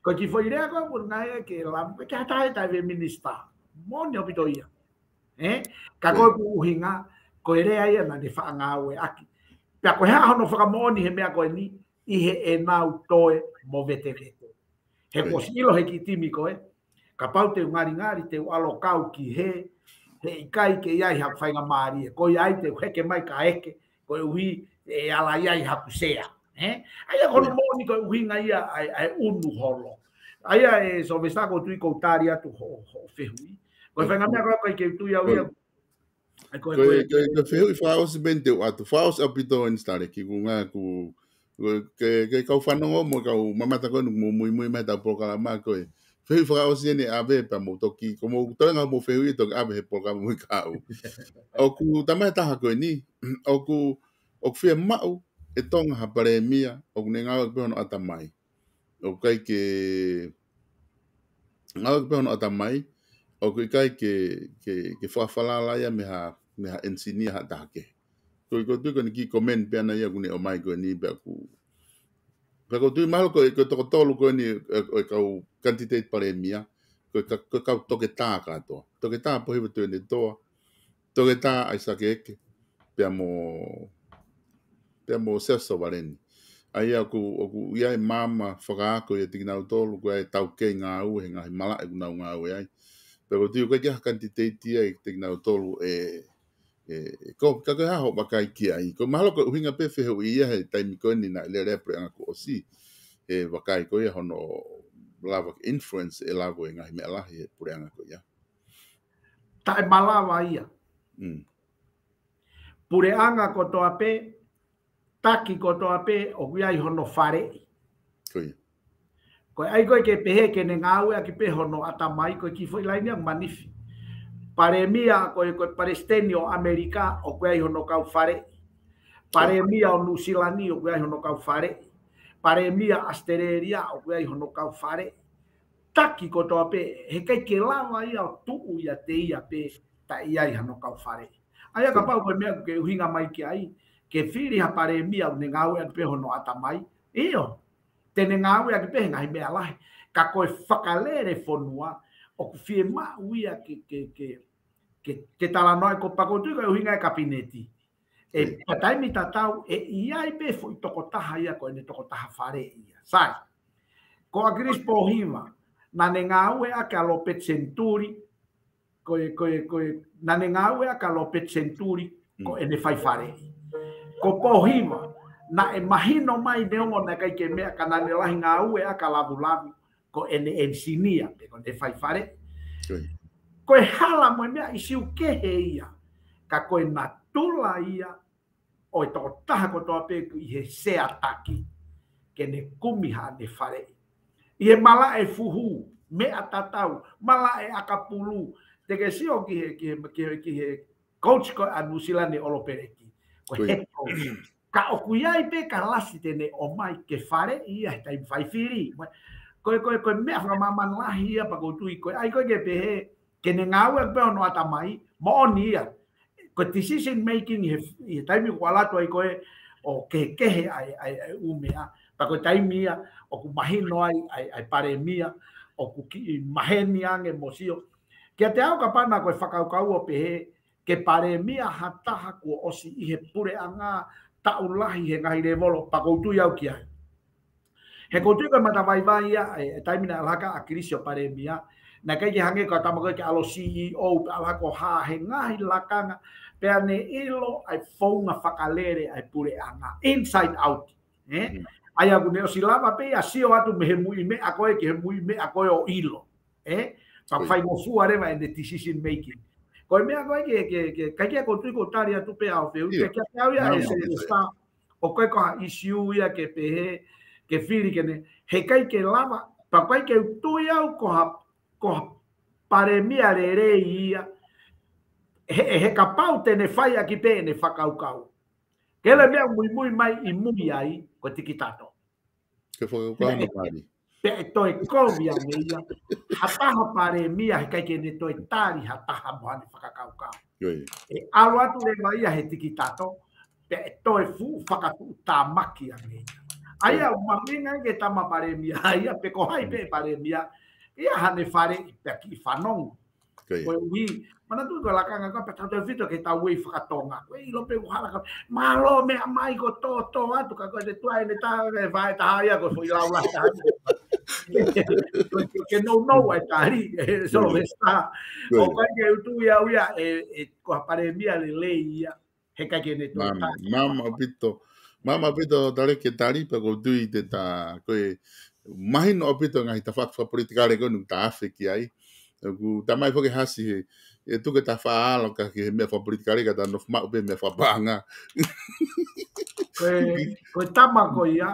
Ko ki foi rea ko ngai ke lam ke hata ta feminista moni opito ia ka ko uhinga ko rea ia na de fa nga we aki pa ko ha no fa moni he mea ko ni I he e nau toe mo vete he posilo he ki timi ko ka pau te ngari te alo kau ki he kai ke ia ha fa nga mari ko ia te he ke mai ka eke ko uhi e ala ia ha kusea Aia kono moni ko uhinga ia ai unu holo. Aia e so vesta ko tui ko tari atu ho fehui. Ko whenga mea koe ke tu ia uia. Ko fehui whaos bente o atu. Whaos apito en stare ki ku ngā ku ke kau whanongo mo kau mamata koe nuk mo mui mai tau programa koe. Fehui whaos iene ave pa mo toki. Ko mo toenga mo fehui toki ave he programa mui kau. O ku tamai taha koe ni. O ku whia mau. E tonga ha paremia o ne ngā pe ono atamai o kai ke ngā pe ono atamai o kai ke whawhalala ia me ha ensinia ha take ko tu ko ni ki komen pe ana ia kune o mai ko ni pe ko tu malo ko to tolu ko ni o kau candidate paremia ko kau toke tā toke tā po hiwe tu ni toke tā ai sake pe mo seso vareni ai aku ia mama whakaako ia tingina utolu ko ai tau ke ngā u he ngā mala e kuna ngā u ai pero tiu ka kia kantiteti ai tingina utolu ko ka ha ho bakai ki ai ko malo ko hinga pe fe ia he taimi ko ni na le repre nga ko si e bakai ko ia hono lava influence e lago ngā me la he pure nga ko ia ta malava ia pure anga ko to ape taki ko to ape o ia I hono fare. Ko ai ko ke pehe ke ne ngau ki pe hono atamai ko ki foi laini ang manifi. Paremia ko Palestinio America o ko ai hono kau fare. Paremia o New Zealand o ko ai hono kau fare. Paremia Australia o ko ai hono kau fare. Taki ko to ape he kai ke lava ia tu ia te ia pe ta ia hono kau fare. Ai ka pau ko me ke hinga mai ki ai ke firi ha paremia o ngau e pe hono atamai io te ngau e pe ngai me ala ka ko whakalere fonua o ku fie ma uia ke tala noi ko pa ko tu ko hinga kabineti e patai mi tatau e ia pe foi toko taha ia ko ne toko taha fare ia sai ko agris po hima na ngau e ka lo pe centuri ko na ngau e ka lo pe centuri ko ene fai fare ko pohima na e mahino mai neongo na kai ke mea kana ne lahi ngā ue aka lavu ko ene ensinia ko ne fai fare ko e hala mo mea isiu kehe ia ka ko e natula ia o e toko taha ko toa peku I he sea taki ke ne kumiha ne fare I he mala e fuhu me atatau mala e akapulu te ke sio ki coach ko anusila ne olopereki ko head coach ka okuyai pe ka lasi tene o mai ke fare ia tai fai firi ko me fra mama lahi pa ko tu ko ai ko ke pe ke ne ngau e pe no atamai mo nia ko decision making he tai mi wala to ai ko o ke ai umea pa ko tai mia o ku mahino ai pare mia o ku ki maheni ange mosio ke te au kapana ko whakaukau o pe ke pare mia hataha ko osi i he pure anga taulahi he ngai le volo pa ko tu iau ki ai he ko tu ko mata vai vai ia taimina alaka a krisio pare mia na kai hange ko tama ko ke alo CEO ala ko ha he ngai lakanga pe ane ilo ai fonga whakalere ai pure anga inside out ai aku ne o silava pe a sio atu me he mui me akoe ke he mui me akoe o ilo pa fai mo fuare va in the decision making ko me akoe ke kai ko tu ko taria tu pe au pe ke au ya ese está o ko issue ya ke pe ke fili ke ne he kai ke lava pa kai ke tu ya ko pare mia re ia he kapau te ne fai aki pe ne whakaukau ke le mea mui mai i mui ai ko tikitato ke whakaukau na pari pe toi kovia me ia hataha pare mia he kai ke ne toi tari hataha moani whakaukau e alo atu le mai he tikitato pe toi fu whakatu tamaki a me ai au maminga ke tama pare mia ai pe ko hai pe pare mia ia hane fare pe ki fanong ko wi mana tu la kanga ka peta to vito ke ta wei fakatonga wei lo pe hala ka malo me mai ko to atu ka ko de tu ai ne ta vai ta ia ko foi la ta que no ai ta ri solo está o ka ke tu ia ko pare mia le leia he ka ke ne to mama pito tare ke tari pa ko tu i te ta ko mahino pito ngai ta fa politikare ko nu ta afeki ai ku tamai fo ke hasi e tu que ta faalo ka ke me fa politikare ka ta no ma be me fa banga ko tama ko ia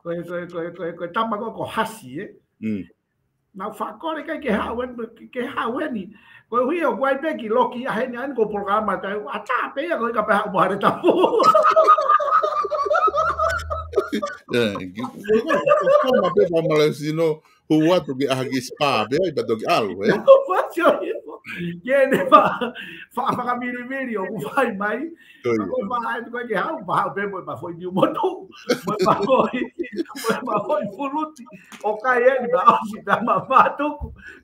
ko tama ko hasi na fa ko ke hawen ko hui o guai pe ki loki a hen an ko programa ta ata pe ko ka pa mo hare ta ko ma pe pa malesino huwa tu ke agi spa be ai pa to algo Viene fa miri o vai mai ko vai ko ke ha ba be mo ba foi mo tu mo ba foi fuluti o kai ele ba si da mama tu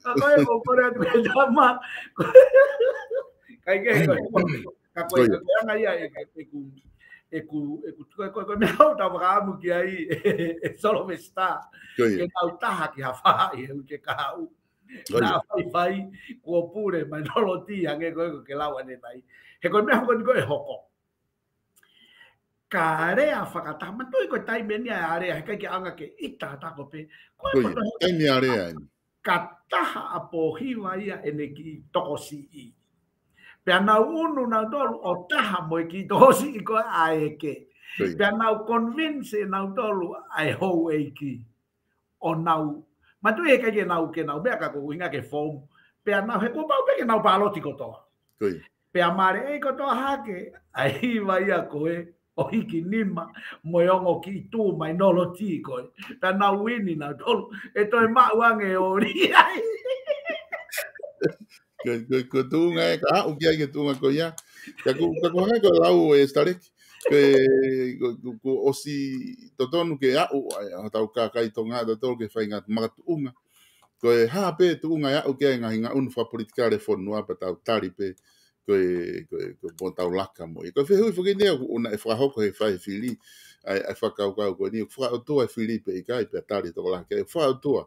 ko ko ko re da ma kai ke ko ngai ai ko me auta ba mu ki ai solo me sta que auta ki ha fa que kau na vai ko pure ma no lo tia que lawa ne mai he ko me ko e hoko karea fakata ma tu ko tai meni area ka ki anga ke ita ta ko pe ko tai ni area kata apo hiwa ia ene ki tokosi i pe ana unu na dolu o taha mo ki tokosi i ko aeke pe ana convince na dolu ai ho eki o nau ma tu e ka ke nau be ka ko inga ke fom pe ana he ko ba pe ke nau palo ti ko to pe amare e ko to ha ke ai vai a ko e o hiki nima mo yongo ki tu mai no lo ti ko pe na wini na dol e to ma wange o ri ai ko tu nga ka u ki ke tu nga ko ya ka ko ha ko lau e starek ko osi totonu ke a tau ka kai tonga to ke fainga matunga ko ha pe tu nga ya o ke nga un fa politikare fo no pa tau tari pe ko bon tau laka mo ko fe hu fo ke ne una e fa ho ko e fa fili ai fa ka ko ni fa to e fili pe kai pe tari to la ke fa to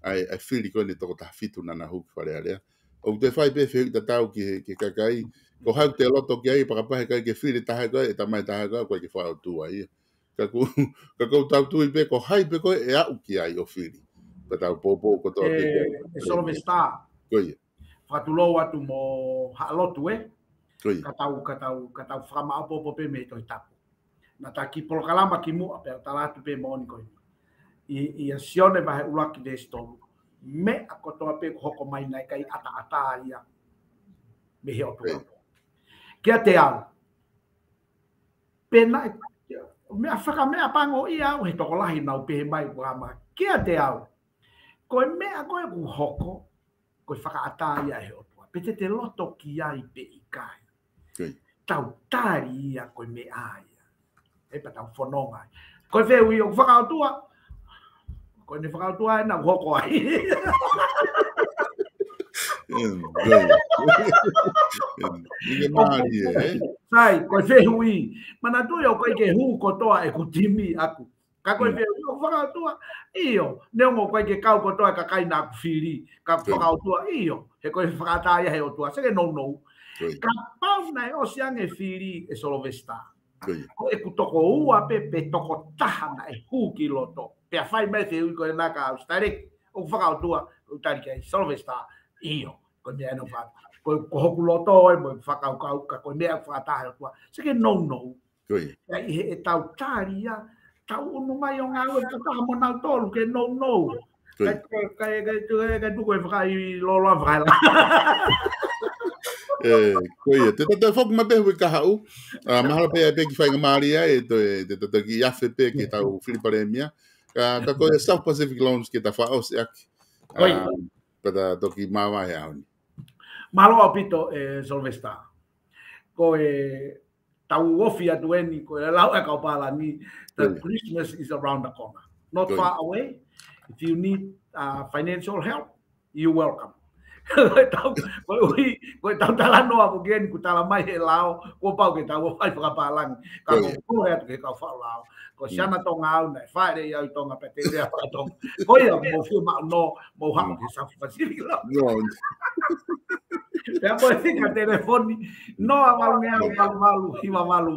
ai fili ko ni to ta fitu na na hu fa le o te fai pe fe ta tau ki kakai ko hau te loto ki ai para pa kai ke fili ta ha ko e ta mai ta ha ko ke fa tu ai ka ko tau tu pe ko hai pe ko e au ki ai o fili pa tau popo ko to e solo me sta ko ye fa tu lo atu mo ha lotu ko ye ka tau fa ma popo pe me to tapu na ta ki por kalama ki mu pe ta la tu pe mo ni ko i azione va ulaki de sto me a kotoa pe hoko mai nai kai ata ia me he o tua. Kia te au. Pena me a whaka mea pango ia au he toko lahi nau pehe mai wama. Kia te au. Koe mea koe ku hoko, koe whaka ata ia he o tua. Pete te loto ki ai pe i kai. Tau tari ia koe me aia. Epa tau whanonga. Koe wheu i o whaka o tua. Koe ne whaka o tua e na hoko ai. Sai, koe whehu i. Mana tui o koe ke hu kotoa e kutimi aku. Ka koe whehu i o whakautua. Iyo, neongo koe ke kau kotoa ka kai nā ku whiri. Ka whakautua, iyo. He koe whakatāia he o tua. Seke nou. Ka pau nei o siang e whiri e Solovesta. Ko e kutoko ua pe toko tahana e hu ki loto. Pea whai mai te hui koe nā ka austarek. O whakautua, utari ke Solovesta. Iyo. Ko mea no fa ko hoku loto e mo whakau ka ko mea whatahe o tua. Seke nou. Ia i he e tau tāria, tau unu mai o ngā ue kataha mo nau tolu ke nou. Kai tuko e whakai loloa whakaila. Koe, te tata whoku ma pehu i ka hau. Mahala pea pe ki whainga Māria e te tata ki awhi pe ki tau Whiriparemia. Ka koe South Pacific Loans ki ta whaose aki. Pata toki mawa he auni. Malo apito Solvesta. Ko tau ofi atueni ko lau e kaupala ni the Christmas is around the corner. Not far away. If you need financial help, you're welcome. Ko tau talano ako gen ko tala mai he lao ko pau ke tau ai whakapalang ka ko atu ke kau whalao ko siana tonga au nei whaere iau tonga pete rea whakatonga ko ia mo whima no mo hamo ke South Pacific lao pea ko e whika telefoni no a walu ngea walu hiwa walu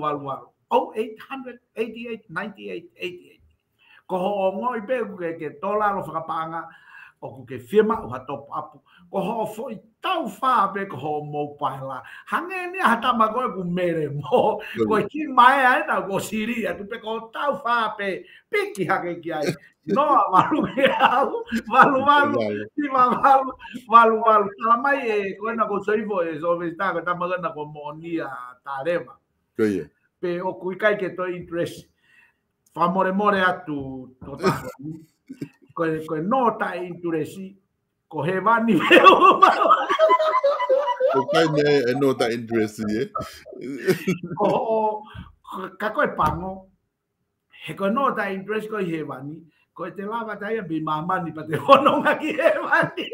0800 88 98 88 ko ho o ngoi pe ke tola lo whakapanga o ku ke firma o ha top up ko ho foi tau fa be ko ho mo paila hange ni hata mago ku mere mo ko ki mai ai na go siria tu pe ko tau fa pe piki hake ki ai no malu la mai e ko na go soivo e so vesta ko ta magana ko monia tarema pe o ku kai ke to interest fa more atu total ko nota interesi ko he vani ko kai ne nota interesi ko ka ko pango he ko nota interesi ko he vani ko te lava tai bi mamani pa te hono ngaki he vani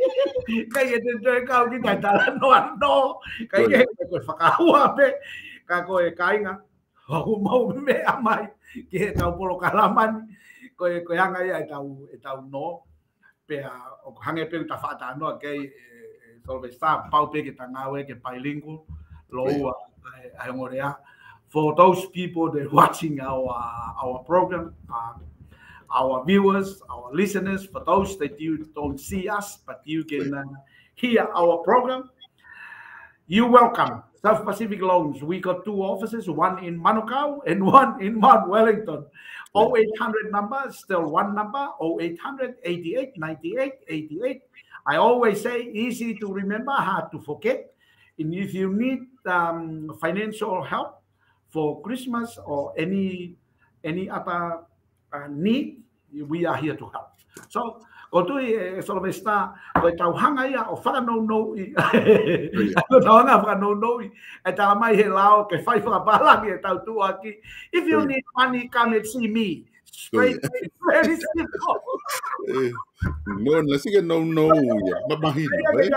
kai te ka ki ta no kai ko whakaua pe ka ko e kainga ho mo me amai ki he tau polo kalamani ko hanga ia e tau no pe o hange pe ta fata no ke Solvesta pau pe ke tangawe ke bilingual lo ai ngorea for those people that watching our program our viewers our listeners for those that you don't see us but you can hear our program you're welcome. South Pacific Loans, we got 2 offices, one in Manukau and one in Mount Wellington. 0800 number, still one number, 0800 88 98 88. I always say easy to remember, hard to forget. And if you need financial help for Christmas or any other need, we are here to help. So, o tui Solvesta ko tau hanga ia o whaka no i ko tau hanga whaka no i e tala mai he lao ke whai whakapalangi e tau tuaki if you need money come and see me straight very simple no na sige no ia mamahino ai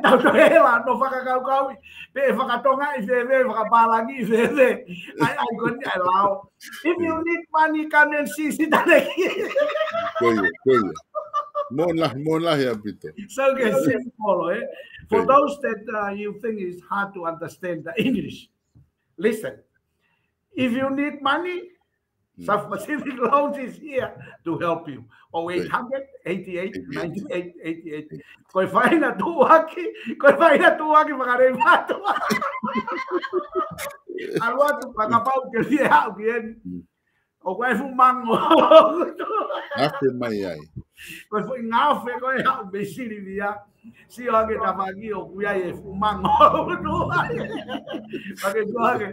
tau to hela no whakakau pe whakatonga i ve whakapalangi i ai ko ni ai lao if you need money come and see sitaneki Mon lah ya pito. So simple, eh? For those that you think is hard to understand the English, listen. If you need money, South Pacific Loans is here to help you. 0800 88 98 88. Koi faina tuaki makaremato. Alwatu pakapau ke dia bien. O koe fu mango. Afe mai ai. Koe fu ngafe koe hau me siri via. Si o ake tawagi o kuia e fu mango. Pake tuake.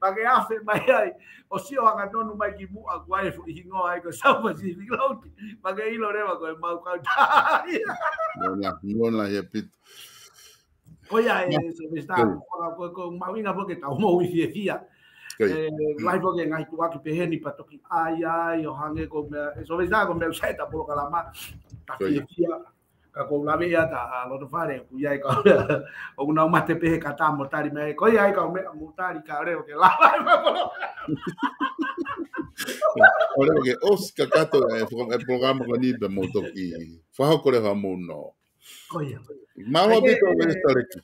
Pake afe mai ai. O si o aka tonu mai ki mua kuai fu hingo ai ko South Pacific Lounge. Pake ilo rewa koe mau kautai. Mona he pito. Oia se me está ko mawinga porque ta mo wi fia. Lai porque ngai tu aki peheni patoki ai o hange ko me so me está ko me useta por kalama ta fia ka ko la vea ta lo to fare ku ia ka o una mate pehe kata motari me ko ia ka me motari ka reo que la Ora que Oscar Cato é programa com nível motoki. Fa ko le mo no. Oia. Malo bito le stareki.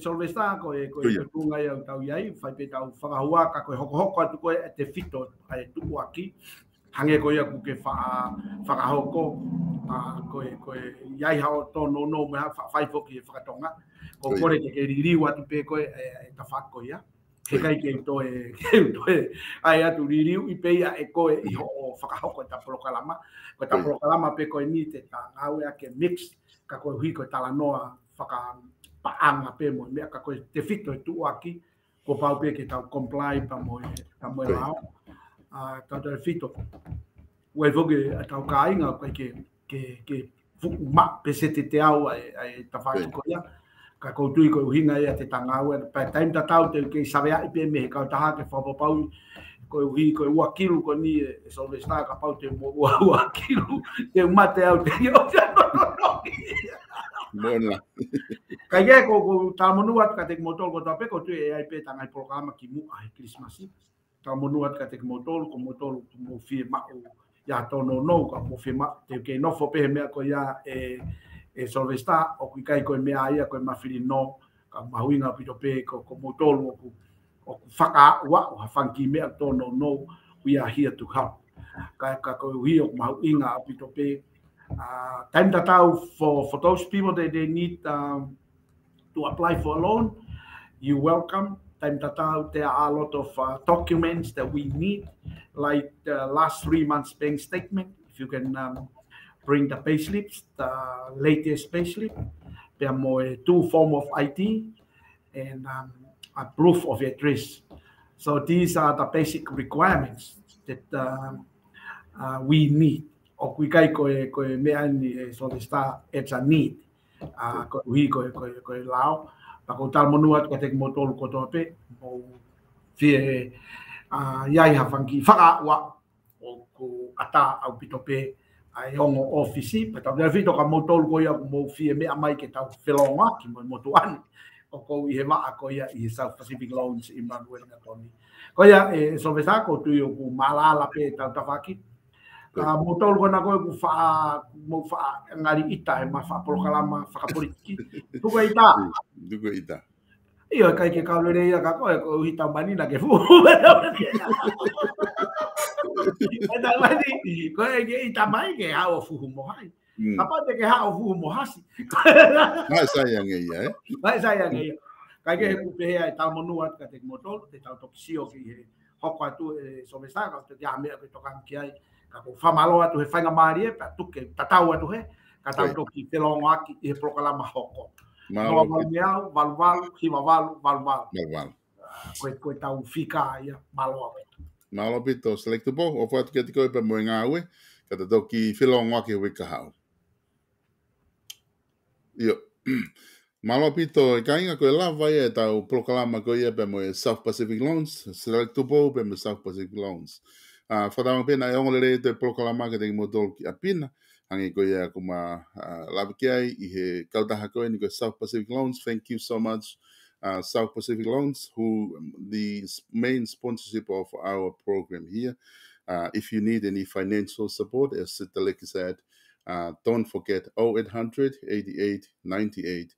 Solvesta ko tunga ia tau iai fai pe tau whakahua ka koe hoko atu koe te fito ai tuku aki hange koe aku ke whakahoko koe iai hao tono no me fai foki e whakatonga ko kore ke ririu atu pe koe ta whako ia he kai ke toe ai atu ririu i peia e koe i ho whakahoko ta prokalama ko ta prokalama pe koe ni te ta ngau ke mix ka koe hui koe tala noa whaka paanga pe mo mea ka koe te fito e tu aki ko pau pe ke tau comply pa mo lao tau te fito ue voge tau ka inga koe ke fuku ma pe se te au ai ta whaki ko ia ka kou tui koe uhinga ia te tanga ue pa taim ta tau te ke savea i pe me he kau taha ke whapapau koe uhi koe ua kilu ko ni e Solvesta ka pau te ua kilu te umate au te io Bona. Kai ke ko tamonuat ka te motol ko tape ko tu e ai pe tangai programa ki mu ai Christmas. Tamonuat ka te motol ko mo fi ma ya tono no ka mo fi ma te ke no fo pe me ko ya e Solvesta o ki kai ko me ai ko ma fi no ka ma winga pito pe ko motol o faka wa o fanki me tono no we are here to help. Ka ko wi o ma winga pito pe time that out for those people that they need to apply for a loan, you're welcome. Time that out, there are a lot of documents that we need, like the last 3 months bank statement. If you can bring the payslips, the latest payslip, there are more 2 form of ID and a proof of address. So these are the basic requirements that we need. O kui kai koe mea ni Solvesta, it's a need. Hui koe lao. Pa ko tal monuat ka te motol ko tope. Mo fie iai hafangi whaka wa o ko ata au pitope ai ongo ofisi. Pa tau fito ka motol ko ia mo fie mea mai ke tau whelonga ki mo motuani. O ko i he maa ko ia i South Pacific Lounge i Manuel Ngatoni. Ko ia Solvesta ko tui o ku malala pe tau tawaki. Motol ko na ko mo fa ngari ita e ma fa prokalama fa politiki tuko ita io kai ke ka lere ia ka ko ita mani na ke fu ita mani ko ke ita mai ke ha o fu mo hai apa te ke ha o fu mo hasi Mai sayang ia mai sayang ia kai ke ku pe ai tal monuat ka te motol te tal toksio ki hoko atu Solvesta ka te ya me ke tokan ki ai ka ko famalo atu he fainga mari pa tuke tatau atu he ka tau toki te longo aki e prokalama hoko no valmiao valval hivaval valval ko tau fika ia malo pito selecto po o fatu ke tiko pe mo ngawe ka ta toki filongo aki wika hau io malo pito ka inga ko lava ia tau prokalama ko ia pe mo South Pacific Loans selecto po pe mo South Pacific Loans whatama pena e ongolere te prokalama ke te motol ki apina hangi ko ia kuma labi ai i he kautaha koe ni ko South Pacific Loans. Thank you so much South Pacific Loans, who the main sponsorship of our program here. If you need any financial support, as Sitaleki said, don't forget 0800 88 98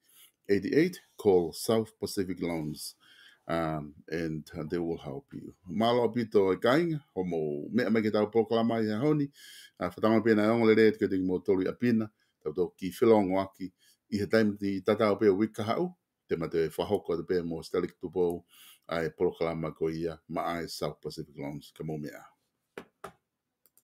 88. Call South Pacific Loans. And they will help you. Malo pito e kainga, homo me ke tau proklama i honi, whatama pena e ongole ke te mo tolu apina, tau ki whilongo aki, i he taim ti tatao pe wika hau, te mate whahoko te pe mo Stelik Tupo, ai polokalama ko ia ma ai South Pacific Loans ka mo mea.